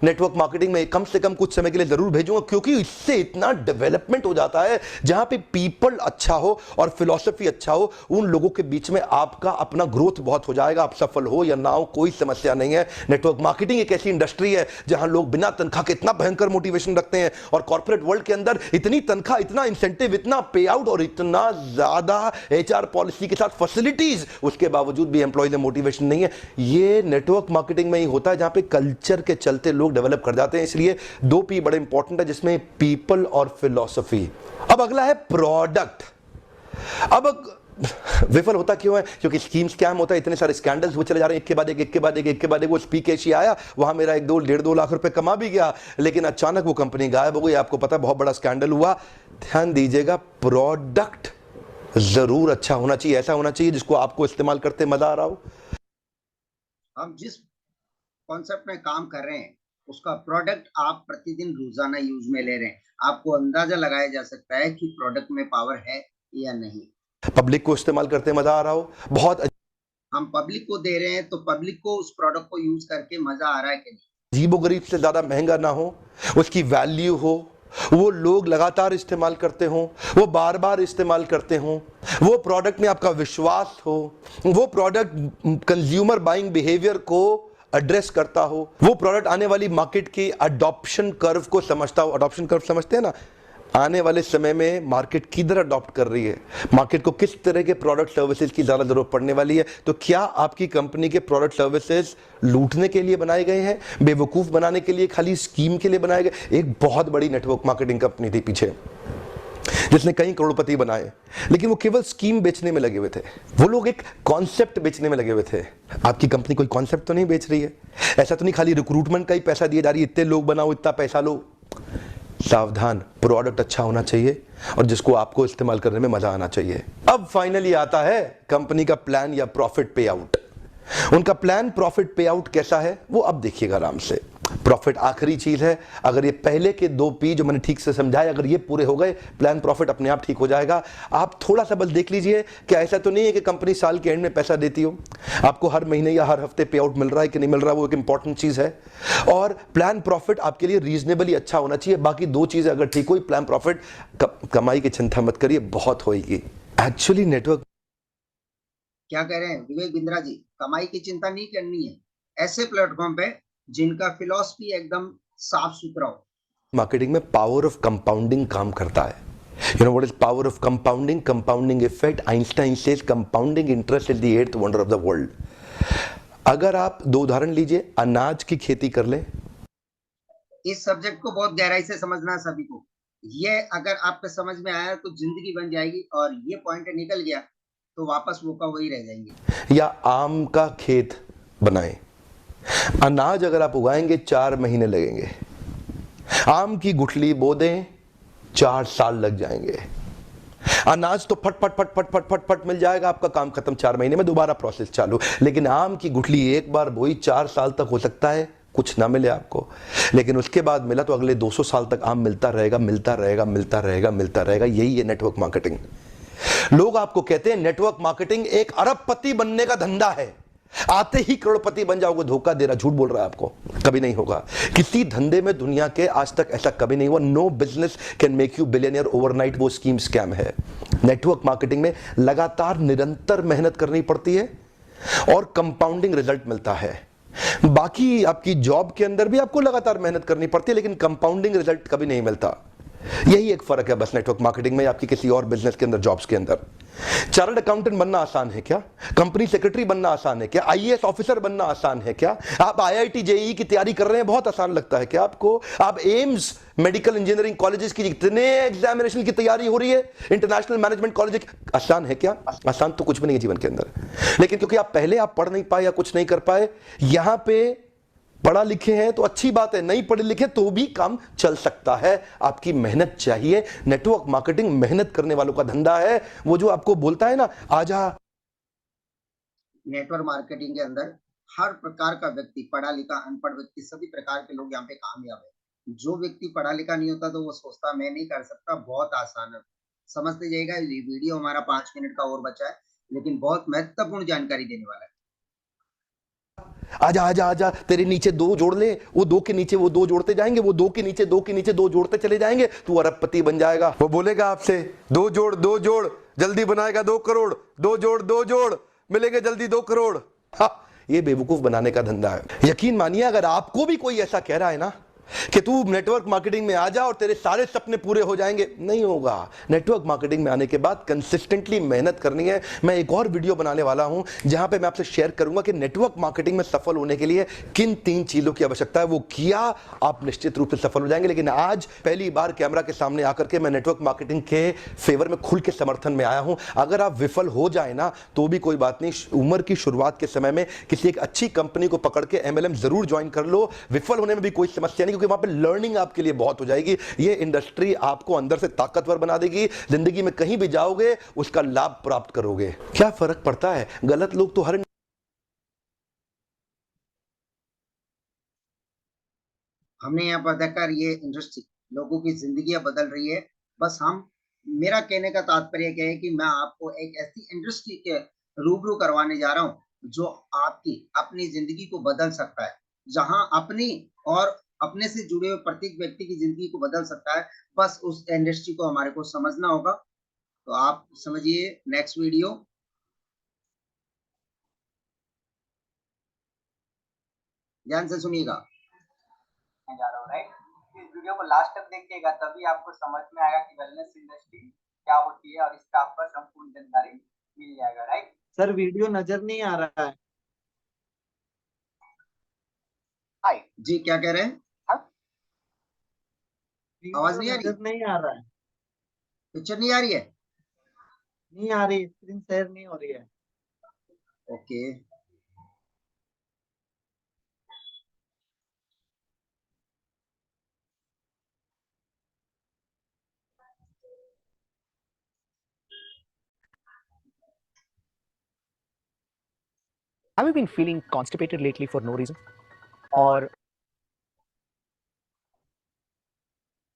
नेटवर्क मार्केटिंग में कम से कम कुछ समय के लिए जरूर भेजूंगा, क्योंकि इससे इतना डेवलपमेंट हो जाता है जहां पे पीपल अच्छा हो और फिलॉसफी अच्छा हो, उन लोगों के बीच में आपका अपना ग्रोथ बहुत हो जाएगा। आप सफल हो या ना हो कोई समस्या नहीं है। नेटवर्क मार्केटिंग एक ऐसी इंडस्ट्री है जहां लोग बिना तनख्वाह के इतना भयंकर मोटिवेशन रखते हैं, और कॉर्पोरेट वर्ल्ड के अंदर इतनी तनख्वाह, इतना इंसेंटिव, इतना पे आउट और इतना ज्यादा HR पॉलिसी के साथ फैसिलिटीज, उसके बावजूद भी एम्प्लॉयज में मोटिवेशन नहीं है। ये नेटवर्क मार्केटिंग में ही होता है, जहां पे कल्चर के चलते लोग डेवलप कर जाते हैं। इसलिए 2 P बड़े इंपॉर्टेंट है, जिसमें पीपल और फिलॉसफी। अब अगला है प्रोडक्ट। अब विफल होता क्यों है? क्योंकि स्कीम स्कैम होता है, इतने सारे स्कैंडल्स वो चले जा रहे हैं, एक के बाद एक, एक के बाद एक, एक के बाद एक। वो स्पीक एशिया आया, वहां मेरा 1-2 लाख रुपए कमा भी गया, लेकिन अचानक वो कंपनी गायब हो गई। आपको पता है बहुत बड़ा स्कैंडल हुआ। ध्यान दीजिएगा, प्रोडक्ट जरूर अच्छा होना चाहिए, ऐसा होना चाहिए जिसको आपको इस्तेमाल करते मजा आ रहा हो। हम जिस कॉन्सेप्ट में काम कर रहे हैं उसका प्रोडक्ट आप प्रतिदिन रोजाना यूज में ले रहे हैं, आपको अंदाजा लगाया जा सकता है कि प्रोडक्ट में पावर है या नहीं। पब्लिक को इस्तेमाल करते मजा आ रहा हो, बहुत हम पब्लिक को दे रहे हैं तो पब्लिक को उस प्रोडक्ट को यूज करके मजा आ रहा है कि नहीं। अजीबोगरीब से ज्यादा महंगा ना हो, उसकी वैल्यू हो, वो लोग लगातार इस्तेमाल करते हो, वो बार बार इस्तेमाल करते हो, वो प्रोडक्ट में आपका विश्वास हो, वो प्रोडक्ट कंज्यूमर बाइंग बिहेवियर को एड्रेस करता हो, वो प्रोडक्ट आने वाली मार्केट की अडॉप्शन कर्व को समझता हो। अडॉप्शन कर्व समझते हैं ना, आने वाले समय में मार्केट किधर अडॉप्ट कर रही है, मार्केट को किस तरह के प्रोडक्ट सर्विसेज की ज्यादा जरूरत पड़ने वाली है। तो क्या आपकी कंपनी के प्रोडक्ट सर्विसेज लूटने के लिए बनाए गए हैं, बेवकूफ बनाने के लिए, खाली स्कीम के लिए बनाए गए? एक बहुत बड़ी नेटवर्क मार्केटिंग कंपनी थी पीछे, जिसने कई करोड़पति बनाए, लेकिन वो केवल स्कीम बेचने में लगे हुए थे। वो लोग एक कॉन्सेप्ट बेचने में लगे हुए थे। आपकी कंपनी कोई कॉन्सेप्ट तो नहीं बेच रही है, ऐसा तो नहीं खाली रिक्रूटमेंट का ही पैसा दिया जा रही है, इतने लोग बनाओ, इतना पैसा लो। सावधान, प्रोडक्ट अच्छा होना चाहिए और जिसको आपको इस्तेमाल करने में मजा आना चाहिए। अब फाइनली आता है कंपनी का प्लान या प्रॉफिट पे आउट। उनका प्लान प्रॉफिट पे आउट कैसा है वो अब देखिएगा आराम से। प्रॉफिट आखिरी चीज है। अगर ये पहले के 2 P जो मैंने ठीक से समझाए, अगर ये पूरे हो गए, प्लान प्रॉफिट अपने आप ठीक हो जाएगा। आप थोड़ा सा बस देख लीजिए कि ऐसा तो नहीं है कि कंपनी साल के एंड में पैसा देती हो, आपको हर महीने या हर हफ्ते पे आउट मिल रहा है कि नहीं मिल रहा, वो एक इंपॉर्टेंट चीज है। और प्लान प्रॉफिट आपके लिए रीजनेबली अच्छा होना चाहिए। बाकी 2 चीजें अगर ठीक हुई, प्लान प्रॉफिट, कमाई की चिंता मत करिए, बहुत होगी। एक्चुअली नेटवर्क क्या कह रहे हैं विवेक बिंद्रा जी, कमाई की चिंता नहीं करनी है ऐसे प्लेटफॉर्म पे जिनका फिलॉसफी एकदम साफ सुथरा हो। मार्केटिंग में पावर ऑफ कंपाउंडिंग काम करता है। You know what is power of compounding? Compounding effect. Einstein says compounding interest is the 8th wonder of the world. अगर आप 2 उदाहरण लीजिए, अनाज की खेती कर लें। इस सब्जेक्ट को बहुत गहराई से समझना है सभी को। ये अगर आपको समझ में आया तो जिंदगी बन जाएगी, और ये पॉइंट निकल गया तो वापस वो का वही रह जाएंगे। या आम का खेत बनाएं। अनाज अगर आप उगाएंगे 4 महीने लगेंगे, आम की गुठली बो दें 4 साल लग जाएंगे। अनाज तो फट फट फट फट फट फट फट मिल जाएगा, आपका काम खत्म, 4 महीने में दोबारा प्रोसेस चालू। लेकिन आम की गुठली एक बार बोई 4 साल तक हो सकता है कुछ ना मिले आपको, लेकिन उसके बाद मिला तो अगले 200 साल तक आम मिलता रहेगा, मिलता रहेगा, मिलता रहेगा, मिलता रहेगा। यही है नेटवर्क मार्केटिंग। लोग आपको कहते हैं नेटवर्क मार्केटिंग एक अरबपति बनने का धंधा है, आते ही करोड़पति बन जाओगे। धोखा दे रहा, झूठ बोल रहा है आपको, कभी नहीं होगा। किसी धंधे में दुनिया के आज तक ऐसा कभी नहीं हुआ। No business can make you billionaire overnight, वो स्कीम स्कैम है। नेटवर्क मार्केटिंग में लगातार निरंतर मेहनत करनी पड़ती है और कंपाउंडिंग रिजल्ट मिलता है। बाकी आपकी जॉब के अंदर भी आपको लगातार मेहनत करनी पड़ती है, लेकिन कंपाउंडिंग रिजल्ट कभी नहीं मिलता। यही एक फर्क है बस नेटवर्क मार्केटिंग में आपकी किसी और बिजनेस के अंदर, जॉब्स के अंदर। चार्टर्ड अकाउंटेंट बनना आसान है क्या? कंपनी सेक्रेटरी बनना आसान है क्या? आईएएस ऑफिसर बनना आसान है क्या? आप आईआईटी जेईई की तैयारी कर रहे हैं, बहुत आसान लगता है क्या आपको? आप एम्स मेडिकल इंजीनियरिंग कॉलेजेस की जितने एग्जामिनेशन की तैयारी हो रही है, इंटरनेशनल मैनेजमेंट कॉलेज, आसान है क्या? आसान तो कुछ भी नहीं है जीवन के अंदर। लेकिन क्योंकि आप पहले आप पढ़ नहीं पाए या कुछ नहीं कर पाए, यहां पे पढ़ा लिखे हैं तो अच्छी बात है, नहीं पढ़े लिखे तो भी काम चल सकता है। आपकी मेहनत चाहिए। नेटवर्क मार्केटिंग मेहनत करने वालों का धंधा है। वो जो आपको बोलता है ना आजा, नेटवर्क मार्केटिंग के अंदर हर प्रकार का व्यक्ति, पढ़ा लिखा, अनपढ़ व्यक्ति, सभी प्रकार के लोग यहाँ पे कामयाब है। जो व्यक्ति पढ़ा लिखा नहीं होता तो वो सोचता मैं नहीं कर सकता, बहुत आसान है। समझते जाइएगा। ये वीडियो हमारा 5 मिनट का और बचा है, लेकिन बहुत महत्वपूर्ण जानकारी देने वाला है। आजा आजा आजा, तेरे नीचे 2 जोड़ ले, वो 2 के नीचे वो 2 जोड़ते जाएंगे, वो 2 के नीचे 2 के नीचे 2 जोड़ते चले जाएंगे, तू अरबपति बन जाएगा। वो बोलेगा आपसे 2 जोड़ जल्दी बनाएगा 2 करोड़, 2 जोड़ मिलेंगे जल्दी 2 करोड़। हाँ, ये बेवकूफ बनाने का धंधा है। यकीन मानिए, अगर आपको भी कोई ऐसा कह रहा है ना कि तू नेटवर्क मार्केटिंग में आ जा और तेरे सारे सपने पूरे हो जाएंगे, नहीं होगा। नेटवर्क मार्केटिंग में आने के बाद कंसिस्टेंटली मेहनत करनी है। मैं एक और वीडियो बनाने वाला हूं जहां पे मैं आपसे शेयर करूंगा कि नेटवर्क मार्केटिंग में सफल होने के लिए किन 3 चीजों की आवश्यकता है। वो किया आप निश्चित रूप से सफल हो जाएंगे। लेकिन आज पहली बार कैमरा के सामने आकर के मैं नेटवर्क मार्केटिंग के फेवर में खुल के समर्थन में आया हूं। अगर आप विफल हो जाए ना तो भी कोई बात नहीं, उम्र की शुरुआत के समय में किसी एक अच्छी कंपनी को पकड़ के एमएलएम जरूर ज्वाइन कर लो। विफल होने में भी कोई समस्या नहीं, क्योंकि वहां पे लर्निंग आपके लिए बहुत हो जाएगी। ये इंडस्ट्री आपको अंदर से ताकतवर बना देगी। जिंदगी में कहीं भी जाओगे उसका लाभ प्राप्त करोगे। क्या फर्क पड़ता है? गलत लोग तो हर हमने यहाँ पर देखकर ये इंडस्ट्री लोगों की जिंदगियां बदल रही है। बस मेरा कहने का तात्पर्य क्या है कि मैं आपको एक ऐसी इंडस्ट्री के रूबरू करवाने जा रहा हूँ जो आपकी अपनी जिंदगी को बदल सकता है, जहां अपनी और अपने से जुड़े हुए प्रत्येक व्यक्ति की जिंदगी को बदल सकता है। बस उस इंडस्ट्री को हमारे को समझना होगा। तो आप समझिए नेक्स्ट वीडियो, ध्यान से सुनिएगा। जा रहा हूँ, राइट। इस वीडियो को लास्ट तक देखिएगा, तभी आपको समझ में आएगा कि वेलनेस इंडस्ट्री क्या होती है और इसका आपको संपूर्ण जानकारी मिल जाएगा, राइट। सर वीडियो नजर नहीं आ रहा है। हाय जी, क्या कह रहे हैं? आवाज नहीं आ रही? नजर नहीं आ रहा है। पिक्चर नहीं आ रही है? नहीं आ रही, स्क्रीन शेयर नहीं हो रही है। Okay, Have you been feeling constipated lately for no reason? Or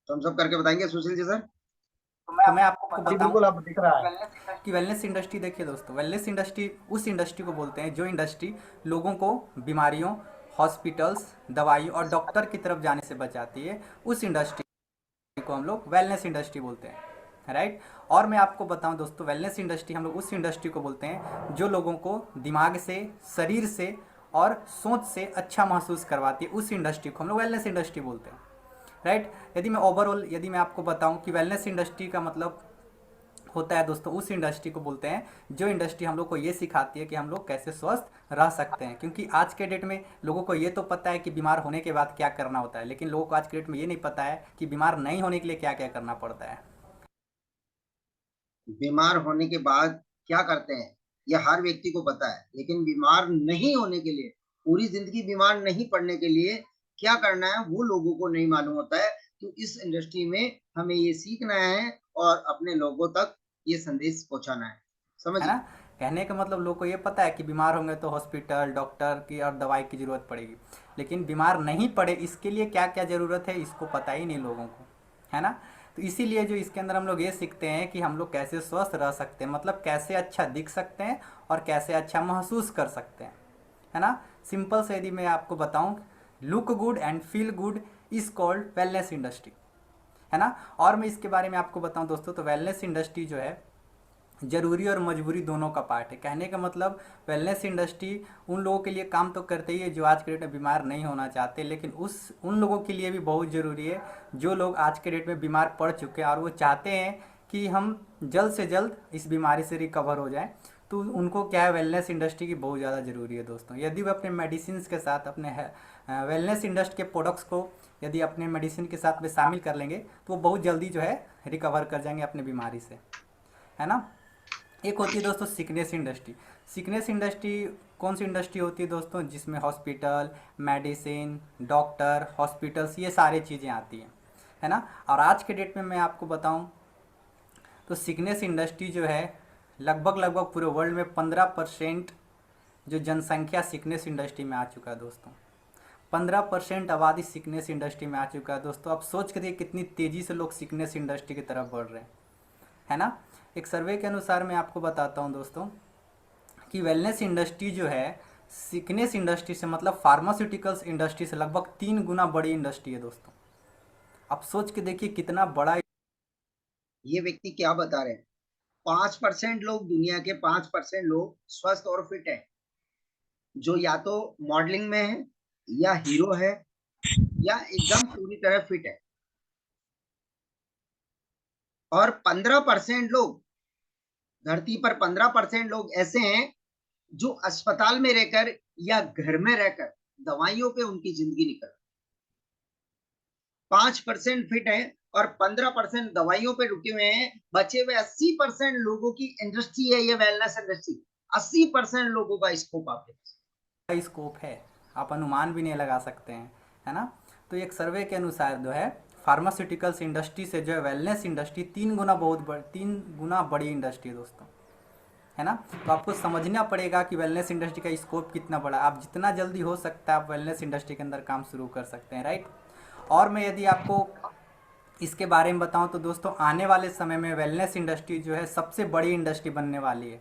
तो हम सब करके बताएंगे सुशील जी सर। तो मैं आपको जी बताऊं बिल्कुल, अब दिख रहा है कि वेलनेस इंडस्ट्री देखिए दोस्तों, वेलनेस इंडस्ट्री उस इंडस्ट्री को बोलते हैं जो इंडस्ट्री लोगों को बीमारियों, हॉस्पिटल्स, दवाई और डॉक्टर की तरफ जाने से बचाती है। उस इंडस्ट्री को हम लोग वेलनेस इंडस्ट्री बोलते हैं, राइट। और मैं आपको बताऊं दोस्तों, वेलनेस इंडस्ट्री हम लोग उस इंडस्ट्री को बोलते हैं जो लोगों को दिमाग से, शरीर से और सोच से अच्छा महसूस करवाती है। उस इंडस्ट्री को हम लोग वेलनेस इंडस्ट्री बोलते हैं, राइट। यदि मैं आपको बताऊं कि वेलनेस इंडस्ट्री का मतलब होता है दोस्तों, उस इंडस्ट्री को बोलते हैं जो इंडस्ट्री हम लोग को ये सिखाती है कि हम लोग कैसे स्वस्थ रह सकते हैं। क्योंकि आज के डेट में लोगों को ये तो पता है कि बीमार होने के बाद क्या करना होता है, लेकिन लोगों को आज के डेट में ये नहीं पता है कि बीमार नहीं होने के लिए क्या क्या करना पड़ता है। बीमार होने के बाद क्या करते हैं यह हर व्यक्ति को पता है, लेकिन बीमार नहीं होने के लिए, पूरी जिंदगी बीमार नहीं पड़ने के लिए क्या करना है वो लोगों को नहीं मालूम होता है। तो इस इंडस्ट्री में हमें ये सीखना है और अपने लोगों तक ये संदेश पहुंचाना है, है समझिए। ना। कहने का मतलब लोग को ये पता है कि बीमार होंगे तो हॉस्पिटल डॉक्टर की और दवाई की ज़रूरत पड़ेगी, लेकिन बीमार नहीं पड़े इसके लिए क्या क्या ज़रूरत है इसको पता ही नहीं लोगों को, है ना। तो इसीलिए जो इसके अंदर हम लोग ये सीखते हैं कि हम लोग कैसे स्वस्थ रह सकते हैं, मतलब कैसे अच्छा दिख सकते हैं और कैसे अच्छा महसूस कर सकते हैं, है ना। सिंपल से यदि मैं आपको बताऊं, look good and feel good is called wellness industry, है ना। और मैं इसके बारे में आपको बताऊं दोस्तों, तो वेलनेस इंडस्ट्री जो है जरूरी और मजबूरी दोनों का पार्ट है। कहने का मतलब वेलनेस इंडस्ट्री उन लोगों के लिए काम तो करते ही है जो आज के डेट में बीमार नहीं होना चाहते, लेकिन उन लोगों के लिए भी बहुत ज़रूरी है जो लोग आज के डेट में बीमार पड़ चुके हैं और वो चाहते हैं कि हम जल्द से जल्द इस बीमारी से रिकवर हो जाएं। तो उनको क्या है, वेलनेस इंडस्ट्री की बहुत ज़्यादा ज़रूरी है दोस्तों। यदि वो अपने मेडिसिन के साथ अपने वेलनेस इंडस्ट्री के प्रोडक्ट्स को यदि अपने मेडिसिन के साथ में शामिल कर लेंगे तो वो बहुत जल्दी जो है रिकवर कर जाएंगे अपने बीमारी से, है ना। एक होती है दोस्तों सिकनेस इंडस्ट्री। सिकनेस इंडस्ट्री कौन सी इंडस्ट्री होती है दोस्तों, जिसमें हॉस्पिटल, मेडिसिन, डॉक्टर, हॉस्पिटल्स ये सारी चीज़ें आती हैं, है ना। और आज के डेट में मैं आपको बताऊं तो सिकनेस इंडस्ट्री जो है लगभग लगभग पूरे वर्ल्ड में 15% जो जनसंख्या सिकनेस इंडस्ट्री में आ चुका है दोस्तों। 15% आबादी सिकनेस इंडस्ट्री में आ चुका है दोस्तों। अब सोच के देखिए कितनी तेज़ी से लोग सिकनेस इंडस्ट्री की तरफ बढ़ रहे हैं, है ना। एक सर्वे के अनुसार मैं आपको बताता हूं दोस्तों कि वेलनेस इंडस्ट्री जो है सिकनेस इंडस्ट्री से मतलब फार्मास्यूटिकल्स इंडस्ट्री से लगभग 3 गुना बड़ी इंडस्ट्री है दोस्तों। आप सोच के देखिए कितना बड़ा। ये व्यक्ति क्या बता रहे हैं, 5% लोग, दुनिया के 5% लोग स्वस्थ और फिट है, जो या तो मॉडलिंग में है या हीरो है या एकदम पूरी तरह फिट है, और 15% लोग, धरती पर 15% लोग ऐसे हैं जो अस्पताल में रहकर या घर में रहकर दवाइयों पे उनकी जिंदगी निकल, 5% फिट है और 15% दवाइयों पे रुके हुए हैं। बचे हुए 80% लोगों की इंडस्ट्री है ये वेलनेस इंडस्ट्री। 80% लोगों का स्कोप आपके पास। स्कोप है, आप अनुमान भी नहीं लगा सकते हैं, है ना। तो एक सर्वे के अनुसार जो है फार्मास्यूटिकल्स इंडस्ट्री से जो है वेलनेस इंडस्ट्री 3 गुना बड़ी इंडस्ट्री है दोस्तों, है ना। तो आपको समझना पड़ेगा कि वेलनेस इंडस्ट्री का स्कोप कितना बड़ा। आप जितना जल्दी हो सकता है आप वेलनेस इंडस्ट्री के अंदर काम शुरू कर सकते हैं, राइट। और मैं यदि आपको इसके बारे में बताऊं तो दोस्तों आने वाले समय में वेलनेस इंडस्ट्री जो है सबसे बड़ी इंडस्ट्री बनने वाली है।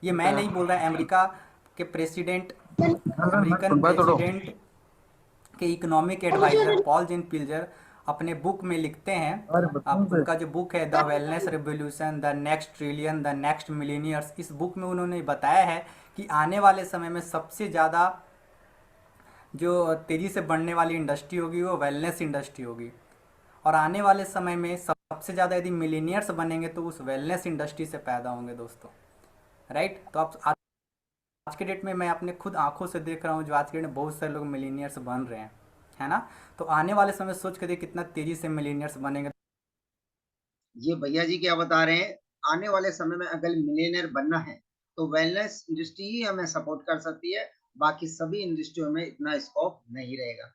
ये मैं नहीं बोल रहा, अमेरिका के प्रेसिडेंट, अमेरिकन प्रेसिडेंट के इकोनॉमिक एडवाइजर पॉल जेन पिल्जर अपने बुक में लिखते हैं। आप उनका जो बुक है the wellness revolution, the next trillion, the next millionaires, इस बुक में उन्होंने बताया है कि आने वाले समय में सबसे ज़्यादा जो तेज़ी से बढ़ने वाली इंडस्ट्री होगी वो वेलनेस इंडस्ट्री होगी। और आने वाले समय में सबसे ज़्यादा यदि मिलीनियर्स बनेंगे तो उस वेलनेस इंडस्ट्री से पैदा होंगे दोस्तों, राइट। तो आप आज के डेट में मैं अपने खुद आंखों से देख रहा हूँ जो आज के डेट में बहुत सारे लोग मिलीनियर्स बन रहे हैं, है ना। तो आने वाले समय सोच के देखिए कितना तेज़ी से मिलीनियर्स बनेंगे। ये भैया जी क्या बता रहे हैं, आने वाले समय में अगर मिलियनेयर बनना है तो वेलनेस इंडस्ट्री ही हमें सपोर्ट कर सकती है, बाकी सभी इंडस्ट्रियों में इतना स्कोप नहीं रहेगा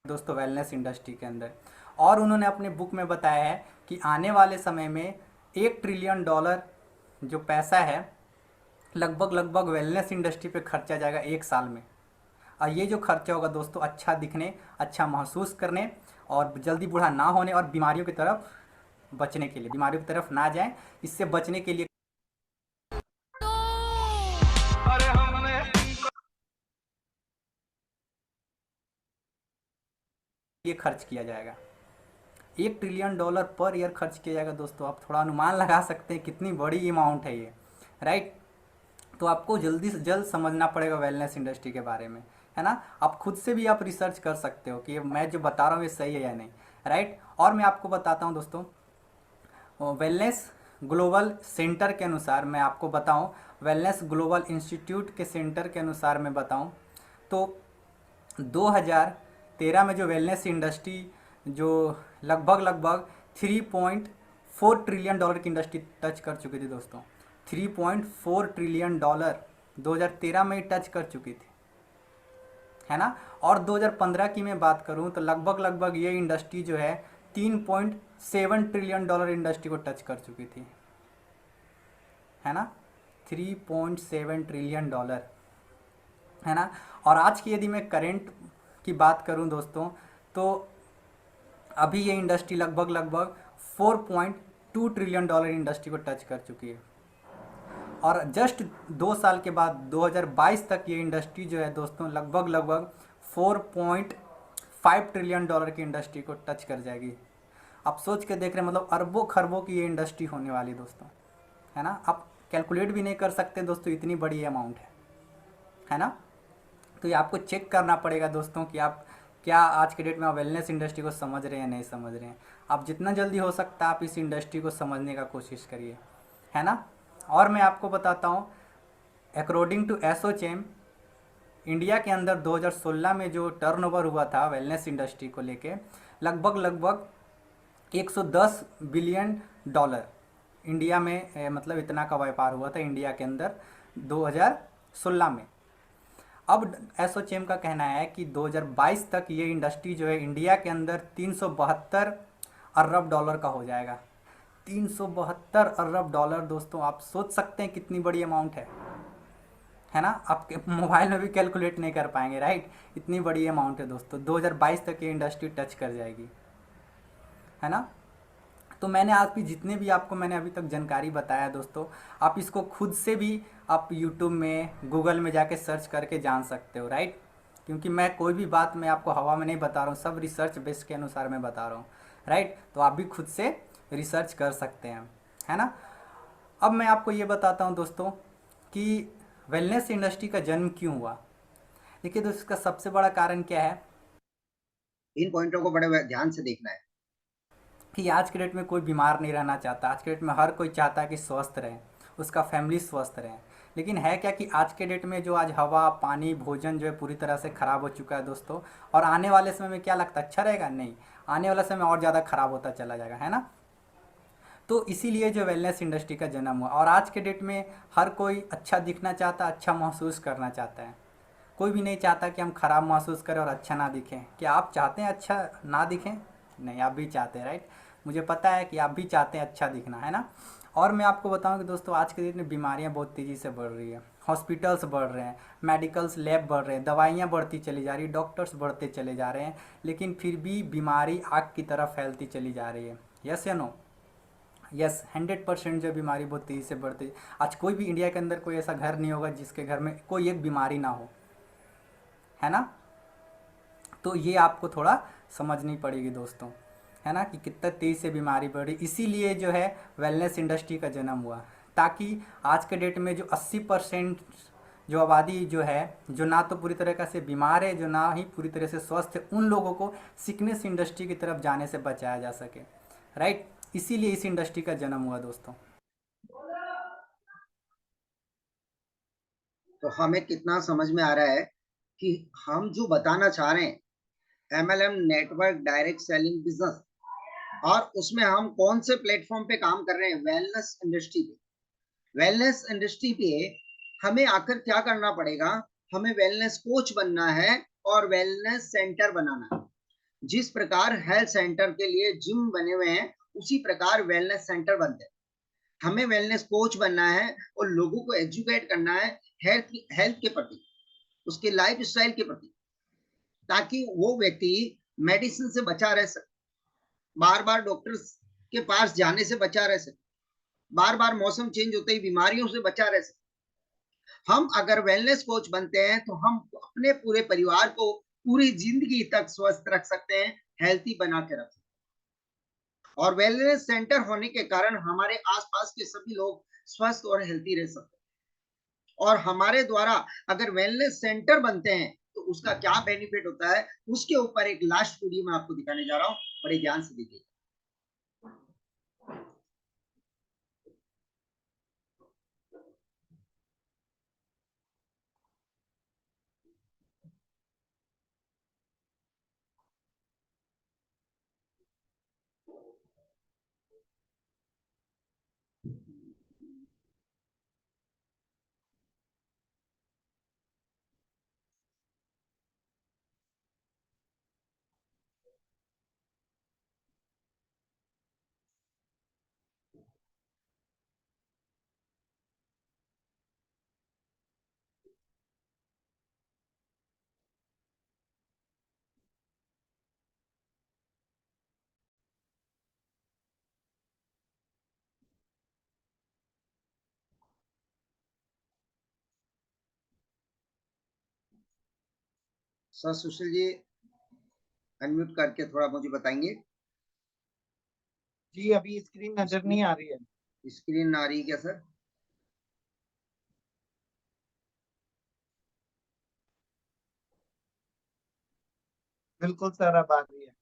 दोस्तों वेलनेस इंडस्ट्री के अंदर। और उन्होंने अपने बुक में बताया है कि आने वाले समय में $1 ट्रिलियन जो पैसा है लगभग लगभग वेलनेस इंडस्ट्री पे खर्चा जाएगा 1 साल में। और ये जो खर्चा होगा दोस्तों अच्छा दिखने, अच्छा महसूस करने और जल्दी बूढ़ा ना होने और बीमारियों की तरफ बचने के लिए, बीमारियों की तरफ ना जाएं, इससे बचने के लिए ये खर्च किया जाएगा। $1 ट्रिलियन पर ईयर खर्च किया जाएगा दोस्तों। आप थोड़ा अनुमान लगा सकते हैं कितनी बड़ी अमाउंट है ये, राइट। तो आपको जल्दी से जल्द समझना पड़ेगा वेलनेस इंडस्ट्री के बारे में, है ना। आप खुद से भी आप रिसर्च कर सकते हो कि मैं जो बता रहा हूँ ये सही है या नहीं, राइट। और मैं आपको बताता हूँ दोस्तों वेलनेस ग्लोबल सेंटर के अनुसार, मैं आपको बताऊँ वेलनेस ग्लोबल इंस्टीट्यूट के सेंटर के अनुसार मैं बताऊँ तो 2013 में जो वेलनेस इंडस्ट्री जो लगभग लगभग $3.4 ट्रिलियन की इंडस्ट्री टच कर चुकी थी दोस्तों। $3.4 ट्रिलियन 2013 में ही टच कर चुकी थी, है ना। और 2015 की मैं बात करूं तो लगभग लगभग ये इंडस्ट्री जो है $3.7 ट्रिलियन इंडस्ट्री को टच कर चुकी थी, है ना, $3.7 ट्रिलियन, है ना। और आज की यदि मैं करंट की बात करूं दोस्तों, तो अभी ये इंडस्ट्री लगभग 4.2 ट्रिलियन इंडस्ट्री को टच कर चुकी है। और जस्ट 2 साल के बाद 2022 तक ये इंडस्ट्री जो है दोस्तों लगभग 4.5 ट्रिलियन की इंडस्ट्री को टच कर जाएगी। आप सोच के देख रहे हैं, मतलब अरबों खरबों की ये इंडस्ट्री होने वाली दोस्तों, है ना। आप कैलकुलेट भी नहीं कर सकते दोस्तों, इतनी बड़ी अमाउंट है ना। तो ये आपको चेक करना पड़ेगा दोस्तों कि आप क्या आज के डेट में आप वेलनेस इंडस्ट्री को समझ रहे हैं नहीं समझ रहे हैं। आप जितना जल्दी हो सकता है आप इस इंडस्ट्री को समझने का कोशिश करिए, है ना। और मैं आपको बताता हूँ, अकॉर्डिंग टू एसोचैम, इंडिया के अंदर 2016 में जो टर्नओवर हुआ था वेलनेस इंडस्ट्री को लेके, लगभग 110 बिलियन डॉलर इंडिया में मतलब इतना का व्यापार हुआ था इंडिया के अंदर 2016 में। अब एसोचैम का कहना है कि 2022 तक ये इंडस्ट्री जो है इंडिया के अंदर 372 अरब डॉलर का हो जाएगा। 372 अरब डॉलर दोस्तों, आप सोच सकते हैं कितनी बड़ी अमाउंट है ना। आपके मोबाइल में भी कैलकुलेट नहीं कर पाएंगे, राइट। इतनी बड़ी अमाउंट है दोस्तों, 2022 तक ये इंडस्ट्री टच कर जाएगी, है ना। तो मैंने आज भी जितने भी आपको मैंने अभी तक जानकारी बताया दोस्तों, आप इसको खुद से भी आप यूट्यूब में गूगल में जाके सर्च करके जान सकते हो, राइट। क्योंकि मैं कोई भी बात मैं आपको हवा में नहीं बता रहा हूँ, सब रिसर्च बेस के अनुसार मैं बता रहा हूँ, राइट। तो आप भी खुद से रिसर्च कर सकते हैं, है ना। अब मैं आपको ये बताता हूँ दोस्तों कि वेलनेस इंडस्ट्री का जन्म क्यों हुआ। देखिए दोस्तों, इसका सबसे बड़ा कारण क्या है इन पॉइंटों को बड़े ध्यान से देखना है कि आज के डेट में कोई बीमार नहीं रहना चाहता। आज के डेट में हर कोई चाहता है कि स्वस्थ रहे, उसका फैमिली स्वस्थ रहे। लेकिन है क्या कि आज के डेट में जो आज हवा पानी भोजन जो है पूरी तरह से ख़राब हो चुका है दोस्तों। और आने वाले समय में क्या लगता है अच्छा रहेगा? नहीं, आने वाला समय और ज़्यादा ख़राब होता चला जाएगा, है ना। तो इसीलिए जो वेलनेस इंडस्ट्री का जन्म हुआ। और आज के डेट में हर कोई अच्छा दिखना चाहता, अच्छा महसूस करना चाहता है। कोई भी नहीं चाहता कि हम खराब महसूस करें और अच्छा ना दिखें। क्या आप चाहते हैं अच्छा ना दिखें? नहीं, आप भी चाहते हैं, राइट। मुझे पता है कि आप भी चाहते हैं अच्छा दिखना, है ना। और मैं आपको बताऊं कि दोस्तों आज के दिन में बीमारियां बहुत तेज़ी से बढ़ रही है। हॉस्पिटल्स बढ़ रहे हैं, मेडिकल्स लैब बढ़ रहे हैं, दवाइयाँ बढ़ती चली जा रही, डॉक्टर्स बढ़ते चले जा रहे हैं। लेकिन फिर भी बीमारी आग की तरह फैलती चली जा रही है। यस या नो? यस, 100% जो बीमारी बहुत तेज़ी से बढ़ती। आज कोई भी इंडिया के अंदर कोई ऐसा घर नहीं होगा जिसके घर में कोई एक बीमारी ना हो, है ना। तो ये आपको थोड़ा समझनी पड़ेगी दोस्तों, है ना, कि कितना तेज़ी से बीमारी बढ़ी। इसीलिए जो है वेलनेस इंडस्ट्री का जन्म हुआ, ताकि आज के डेट में जो 80% जो आबादी जो है, जो ना तो पूरी तरह से बीमार है, जो ना ही पूरी तरह से स्वस्थ है, उन लोगों को सिकनेस इंडस्ट्री की तरफ जाने से बचाया जा सके, राइट। इसीलिए इस इंडस्ट्री का जन्म हुआ दोस्तों। तो हमें कितना समझ में आ रहा है कि हम जो बताना चाह रहे हैं MLM network direct selling business, और उसमें हम कौन से प्लेटफॉर्म पे काम कर रहे हैं, वेलनेस इंडस्ट्री पे। वेलनेस इंडस्ट्री पे हमें आकर क्या करना पड़ेगा, हमें वेलनेस कोच बनना है और वेलनेस सेंटर बनाना है। जिस प्रकार हेल्थ सेंटर के लिए जिम बने हुए हैं, उसी प्रकार वेलनेस सेंटर बनते हैं। हमें वेलनेस कोच बनना है और लोगों को एजुकेट करना है हेल्थ के प्रति, उसके लाइफ स्टाइल के प्रति, ताकि वो व्यक्ति मेडिसिन से बचा रह सके, बार बार डॉक्टर के पास जाने से बचा रह सके, बार बार मौसम चेंज होते ही बीमारियों से बचा रह सके। हम अगर वेलनेस कोच बनते हैं तो हम अपने पूरे परिवार को पूरी जिंदगी तक स्वस्थ रख सकते हैं, हेल्थी बना के रख सकते हैं। और वेलनेस सेंटर होने के कारण हमारे आसपास के सभी लोग स्वस्थ और हेल्थी रह सकते हैं। और हमारे द्वारा अगर वेलनेस सेंटर बनते हैं तो उसका क्या बेनिफिट होता है, उसके ऊपर एक लास्ट वीडियो मैं आपको दिखाने जा रहा हूं, बड़े ध्यान से देखिए। सर सुशील जी अनम्यूट करके थोड़ा मुझे बताएंगे। जी अभी स्क्रीन नजर नहीं आ रही है। स्क्रीन आ रही है क्या सर? बिल्कुल सर अब आ रही है।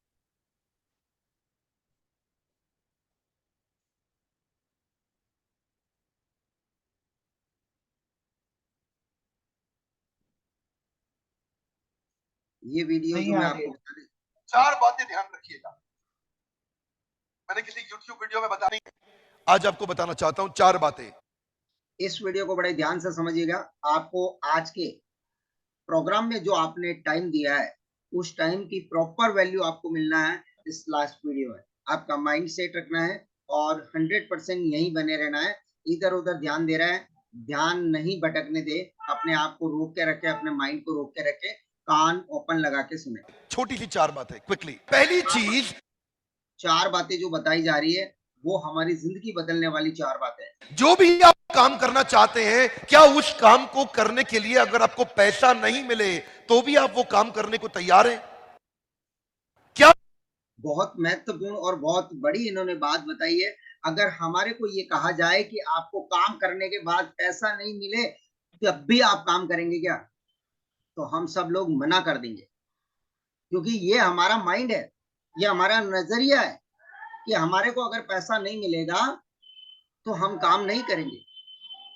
ये वीडियो नहीं जो मैं आ रही आपको है। बता रही, 4 बातें ध्यान रखिएगा। मैंने किसी YouTube वीडियो में बतानी, आज आपको बताना चाहता हूं 4 बातें। इस वीडियो को बड़े ध्यान से समझिएगा। आपको आज के प्रोग्राम में जो आपने टाइम दिया है उस टाइम की प्रॉपर वैल्यू आपको मिलना है इस लास्ट वीडियो में। आपका माइंड सेट रखना है और 100% यहीं बने रहना है। इधर उधर ध्यान दे रहा है, ध्यान नहीं भटकने दे। अपने आप को रोक के रखे, अपने माइंड को रोक के रखे, कान ओपन लगा के सुने। छोटी सी 4 बातें क्विकली। पहली चीज, 4 बातें जो बताई जा रही है वो हमारी जिंदगी बदलने वाली 4 बातें हैं। जो भी आप काम करना चाहते हैं, क्या उस काम को करने के लिए अगर आपको पैसा नहीं मिले तो भी आप वो काम करने को तैयार हैं? क्या बहुत महत्वपूर्ण और बहुत बड़ी इन्होंने बात बताई है। अगर हमारे को ये कहा जाए कि आपको काम करने के बाद पैसा नहीं मिले तब भी आप काम करेंगे क्या, तो हम सब लोग मना कर देंगे, क्योंकि ये हमारा माइंड है, ये हमारा नजरिया है कि हमारे को अगर पैसा नहीं मिलेगा तो हम काम नहीं करेंगे।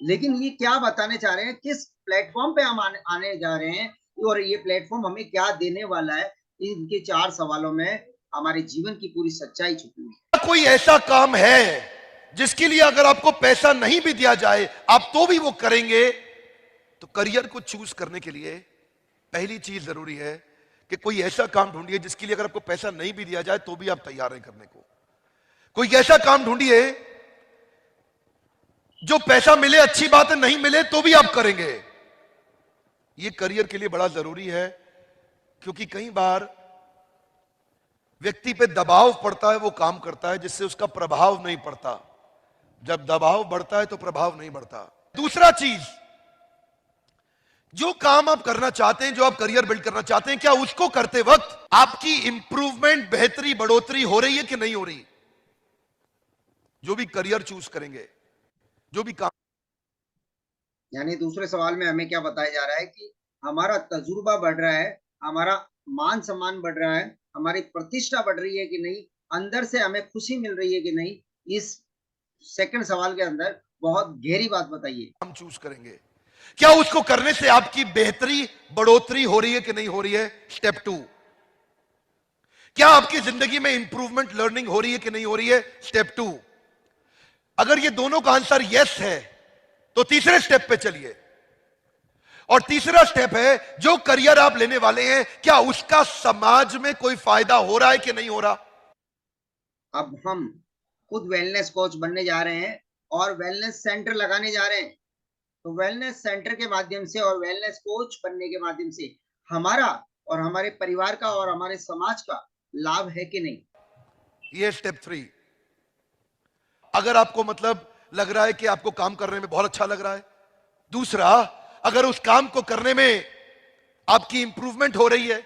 लेकिन ये क्या बताने चाह रहे हैं, किस प्लेटफॉर्म पे हम आने जा रहे हैं और ये प्लेटफॉर्म हमें क्या देने वाला है, इनके 4 सवालों में हमारे जीवन की पूरी सच्चाई छुपी हुई है। कोई ऐसा काम है जिसके लिए अगर आपको पैसा नहीं भी दिया जाए आप तो भी वो करेंगे? तो करियर को चूज करने के लिए पहली चीज जरूरी है कि कोई ऐसा काम ढूंढिए जिसके लिए अगर आपको पैसा नहीं भी दिया जाए तो भी आप तैयार हैं करने को। कोई ऐसा काम ढूंढिए जो पैसा मिले अच्छी बात है, नहीं मिले तो भी आप करेंगे। यह करियर के लिए बड़ा जरूरी है, क्योंकि कई बार व्यक्ति पे दबाव पड़ता है, वो काम करता है जिससे उसका प्रभाव नहीं पड़ता। जब दबाव बढ़ता है तो प्रभाव नहीं बढ़ता। दूसरा चीज, जो काम आप करना चाहते हैं, जो आप करियर बिल्ड करना चाहते हैं, क्या उसको करते वक्त आपकी इंप्रूवमेंट, बेहतरी, बढ़ोतरी हो रही है कि नहीं हो रही? जो भी करियर चूज करेंगे, जो भी काम, यानी दूसरे सवाल में हमें क्या बताया जा रहा है कि हमारा तजुर्बा बढ़ रहा है, हमारा मान सम्मान बढ़ रहा है, हमारी प्रतिष्ठा बढ़ रही है कि नहीं, अंदर से हमें खुशी मिल रही है कि नहीं। इस सेकंड सवाल के अंदर बहुत गहरी बात बताइए। काम चूज करेंगे, क्या उसको करने से आपकी बेहतरी, बढ़ोतरी हो रही है कि नहीं हो रही है? स्टेप 2, क्या आपकी जिंदगी में इंप्रूवमेंट, लर्निंग हो रही है कि नहीं हो रही है? स्टेप 2। अगर ये दोनों का आंसर यस है तो तीसरे स्टेप पे चलिए। और तीसरा स्टेप है, जो करियर आप लेने वाले हैं क्या उसका समाज में कोई फायदा हो रहा है कि नहीं हो रहा? अब हम खुद वेलनेस कोच बनने जा रहे हैं और वेलनेस सेंटर लगाने जा रहे हैं। तो वेलनेस सेंटर के माध्यम से और वेलनेस कोच बनने के माध्यम से हमारा और हमारे परिवार का और हमारे समाज का लाभ है कि नहीं? ये स्टेप 3। अगर आपको मतलब लग रहा है कि आपको काम करने में बहुत अच्छा लग रहा है। दूसरा, अगर उस काम को करने में आपकी इंप्रूवमेंट हो रही है।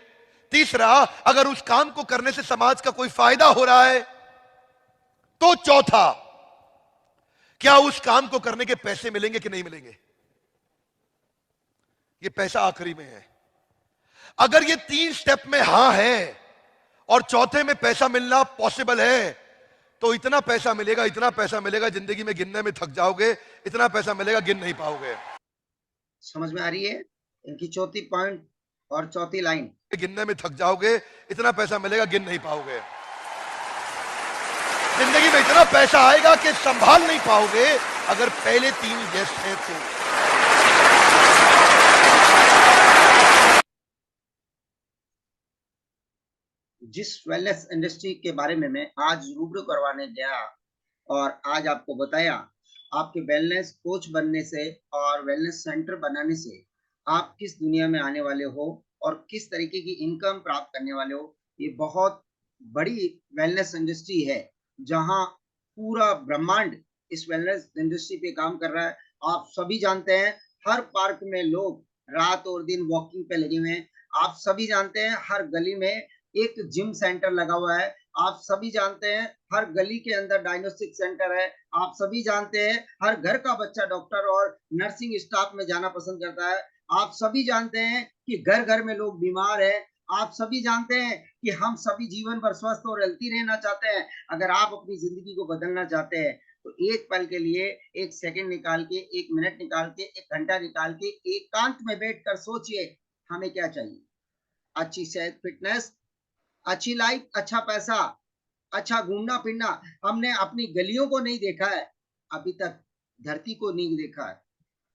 तीसरा, अगर उस काम को करने से समाज का कोई फायदा हो रहा है। तो चौथा, क्या उस काम को करने के पैसे मिलेंगे कि नहीं मिलेंगे? ये पैसा आखिरी में है। अगर ये 3 स्टेप में हां है और चौथे में पैसा मिलना पॉसिबल है, तो इतना पैसा मिलेगा, इतना पैसा मिलेगा, जिंदगी में गिनने में थक जाओगे। इतना पैसा मिलेगा, गिन नहीं पाओगे। समझ में आ रही है इनकी चौथी पॉइंट और चौथी लाइन? गिनने में थक जाओगे, इतना पैसा मिलेगा, गिन नहीं पाओगे। जिंदगी में इतना पैसा आएगा कि संभाल नहीं पाओगे अगर पहले 3 यस है तो। जिस वेलनेस इंडस्ट्री के बारे में मैं आज रूबरू करवाने गया और आज आपको बताया, आपके वेलनेस कोच बनने से और वेलनेस सेंटर बनाने से आप किस दुनिया में आने वाले हो और किस तरीके की इनकम प्राप्त करने वाले हो। ये बहुत बड़ी वेलनेस इंडस्ट्री है जहां पूरा ब्रह्मांड इस वेलनेस इंडस्ट्री पे काम कर रहा है। आप सभी जानते हैं हर पार्क में लोग रात और दिन वॉकिंग पे लगे हुए हैं। आप सभी जानते हैं हर गली में एक जिम सेंटर लगा हुआ है। आप सभी जानते हैं हर गली के अंदर डायग्नोस्टिक सेंटर है। आप सभी जानते हैं हर घर का बच्चा डॉक्टर और नर्सिंग स्टाफ में जाना पसंद करता है। आप सभी जानते हैं कि घर घर में लोग बीमार हैं। आप सभी जानते हैं कि हम सभी जीवन भर स्वस्थ और हेल्थी रहना चाहते हैं। अगर आप अपनी जिंदगी को बदलना चाहते हैं तो एक पल के लिए, एक सेकंड निकाल के, एक मिनट निकाल के, एक घंटा निकाल के एकांत में बैठकर सोचिए हमें क्या चाहिए। अच्छी सेहत, फिटनेस, अच्छी लाइफ, अच्छा पैसा, अच्छा घूमना फिरना। हमने अपनी गलियों को नहीं देखा है अभी तक, धरती को नहीं देखा है,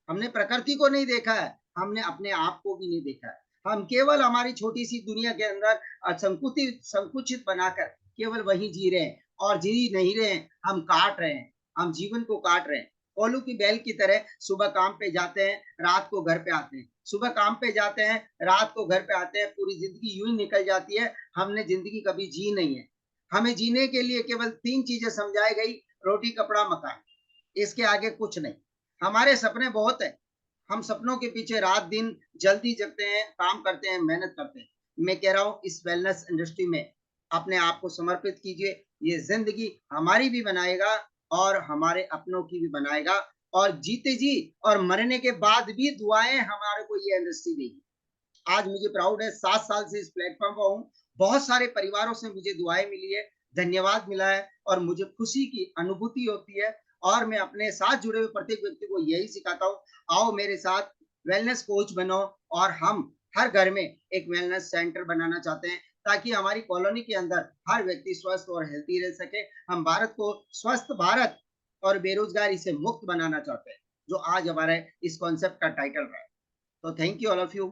हमने प्रकृति को नहीं देखा है, हमने अपने आप को भी नहीं देखा है। हम केवल हमारी छोटी सी दुनिया के अंदर संकुचित बनाकर केवल वही जी रहे हैं और जी नहीं रहे हैं, हम काट रहे हैं, हम जीवन को काट रहे हैं। कोल्हू की बैल की तरह सुबह काम पे जाते हैं, रात को घर पे आते हैं, सुबह काम पे जाते हैं, रात को घर पे आते हैं, पूरी जिंदगी यूं ही निकल जाती है। हमने जिंदगी कभी जी नहीं है। हमें जीने के लिए केवल 3 चीजें समझाई गई, रोटी, कपड़ा, मकान, इसके आगे कुछ नहीं। हमारे सपने बहुत है, हम सपनों के पीछे रात दिन जल्दी जगते हैं, काम करते हैं, मेहनत करते हैं। मैं कह रहा हूं इस वेलनेस इंडस्ट्री में अपने आप को समर्पित कीजिए। ये जिंदगी हमारी भी बनाएगा और हमारे अपनों की भी बनाएगा, और जीते जी और मरने के बाद भी दुआएं हमारे को ये इंडस्ट्री देगी। आज मुझे प्राउड है, 7 साल से इस प्लेटफॉर्म पर हूँ। बहुत सारे परिवारों से मुझे दुआएं मिली है, धन्यवाद मिला है और मुझे खुशी की अनुभूति होती है। और मैं अपने साथ जुड़े हुए प्रत्येक व्यक्ति को यही सिखाता हूँ, आओ मेरे साथ वेलनेस कोच बनो। और हम हर घर में एक वेलनेस सेंटर बनाना चाहते हैं ताकि हमारी कॉलोनी के अंदर हर व्यक्ति स्वस्थ और हेल्थी रह सके। हम भारत को स्वस्थ भारत और बेरोजगारी से मुक्त बनाना चाहते हैं, जो आज हमारे इस कॉन्सेप्ट का टाइटल रहा है। तो thank you all of you.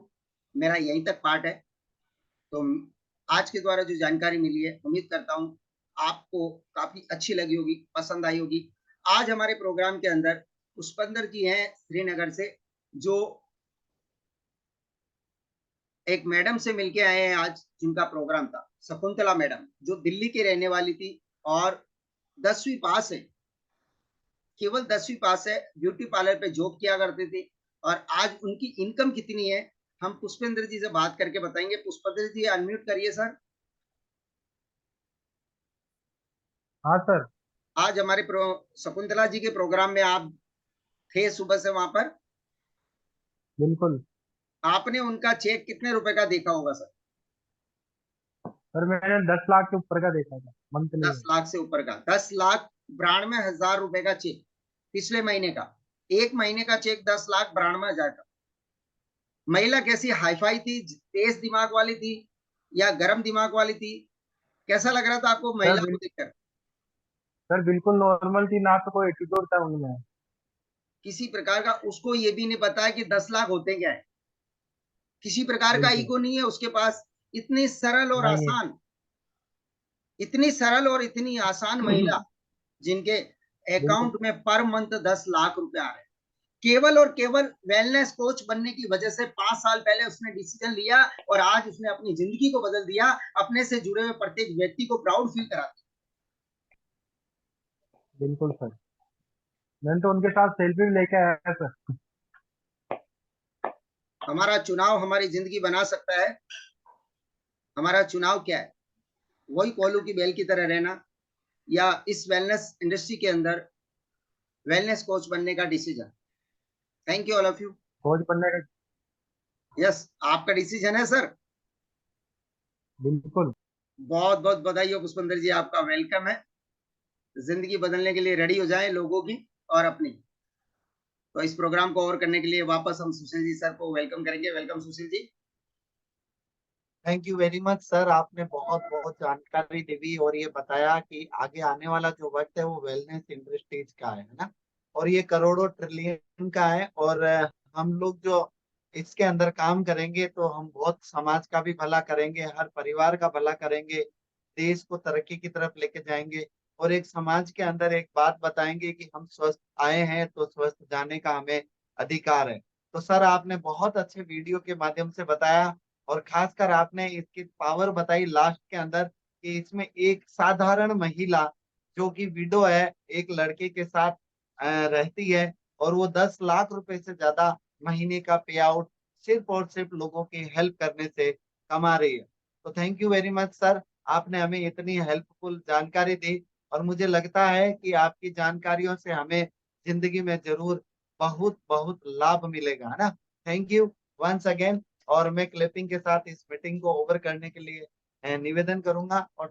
मेरा यहीं तक पार्ट है। तो आज के द्वारा जो जानकारी मिली है, उम्मीद करता हूँ आपको काफी अच्छी लगी होगी, पसंद आई होगी। आज हमारे प्रोग्राम के अंदर पुष्पेंद्र जी हैं श्रीनगर से, जो एक मैडम से मिलके आए हैं आज, जिनका प्रोग्राम था शकुंतला मैडम, जो दिल्ली की रहने वाली थी और 10वीं पास है, केवल 10वीं पास है, ब्यूटी पार्लर पे जॉब किया करते थे। और आज उनकी इनकम कितनी है हम पुष्पेंद्र जी से बात करके बताएंगे। पुष्पेंद्र जी अनम्यूट करिए सर। हाँ सर। आज हमारे शकुंतला जी के प्रोग्राम में आप थे सुबह से वहां पर। बिल्कुल आपने उनका चेक कितने रुपए का देखा होगा सर? सर, मैंने 10 लाख के ऊपर का देखा था मंथली 10 में। लाख से ऊपर का, 10,92,000 रुपए का चेक पिछले महीने का। एक महीने का चेक 10,92,000 का। महिला कैसी हाईफाई थी, तेज दिमाग वाली थी या गर्म दिमाग वाली थी? कैसा लग रहा था आपको सर महिला को देखकर? सर बिल्कुल नॉर्मल थी, ना तो कोई एटीट्यूड था उनमें। किसी प्रकार का उसको ये भी नहीं पता है कि 10 लाख होते क्या है। किसी प्रकार का बिल्कुल ईगो नहीं है उसके पास। इतनी सरल और नहीं है। आसान, इतनी सरल और इतनी आसान महिला, जिनके बिल्कुल अकाउंट में पर मंथ 10 लाख रुपए आ रहे हैं, केवल और केवल वेलनेस कोच बनने की वजह से। 5 साल पहले उसने डिसीजन लिया और आज उसने अपनी जिंदगी को बदल दिया। अपने से जुड़े हुए प्रत्येक व्यक्ति को प्राउड फील कराती। बिल्कुल सर, मैंने तो उनके साथ सेल्फी भी लेके आया सर। हमारा चुनाव हमारी जिंदगी बना सकता है। हमारा चुनाव क्या है? वही कोल्हू की बैल की तरह रहना, या इस वेलनेस इंडस्ट्री के अंदर वेलनेस कोच बनने का decision. Thank you all of you. खोज बनने का। यस, आपका डिसीजन है सर। बिल्कुल बहुत बहुत बधाई हो पुष्पेंद्र जी, आपका वेलकम है। जिंदगी बदलने के लिए रेडी हो जाएं, लोगों की और अपनी। तो इस प्रोग्राम को और करने के लिए वापस हम सुशील जी सर को वेलकम करेंगे। Welcome Sushil ji. Thank you very much sir, आपने बहुत बहुत जानकारी दी और ये बताया कि आगे आने वाला जो वक्त है वो वेलनेस इंडस्ट्रीज का है ना, और ये करोड़ों ट्रिलियन का है। और हम लोग जो इसके अंदर काम करेंगे तो हम बहुत समाज का भी भला करेंगे, हर परिवार का भला करेंगे, देश को तरक्की की तरफ लेके जाएंगे। और एक समाज के अंदर एक बात बताएंगे कि हम स्वस्थ आए हैं तो स्वस्थ जाने का हमें अधिकार है। तो सर आपने बहुत अच्छे वीडियो के माध्यम से बताया, और खासकर आपने इसकी पावर बताई लास्ट के अंदर कि इसमें एक साधारण महिला जो कि विडो है, एक लड़के के साथ रहती है, और वो 10 लाख रुपए से ज्यादा महीने का पे आउट सिर्फ और सिर्फ लोगों की हेल्प करने से कमा रही है। तो thank you very much sir, आपने हमें इतनी हेल्पफुल जानकारी दी और मुझे लगता है कि आपकी जानकारियों से हमें जिंदगी में जरूर बहुत बहुत लाभ मिलेगा, है ना। Thank you once again. और मैं क्लिपिंग के साथ इस मीटिंग को ओवर करने के लिए निवेदन करूंगा और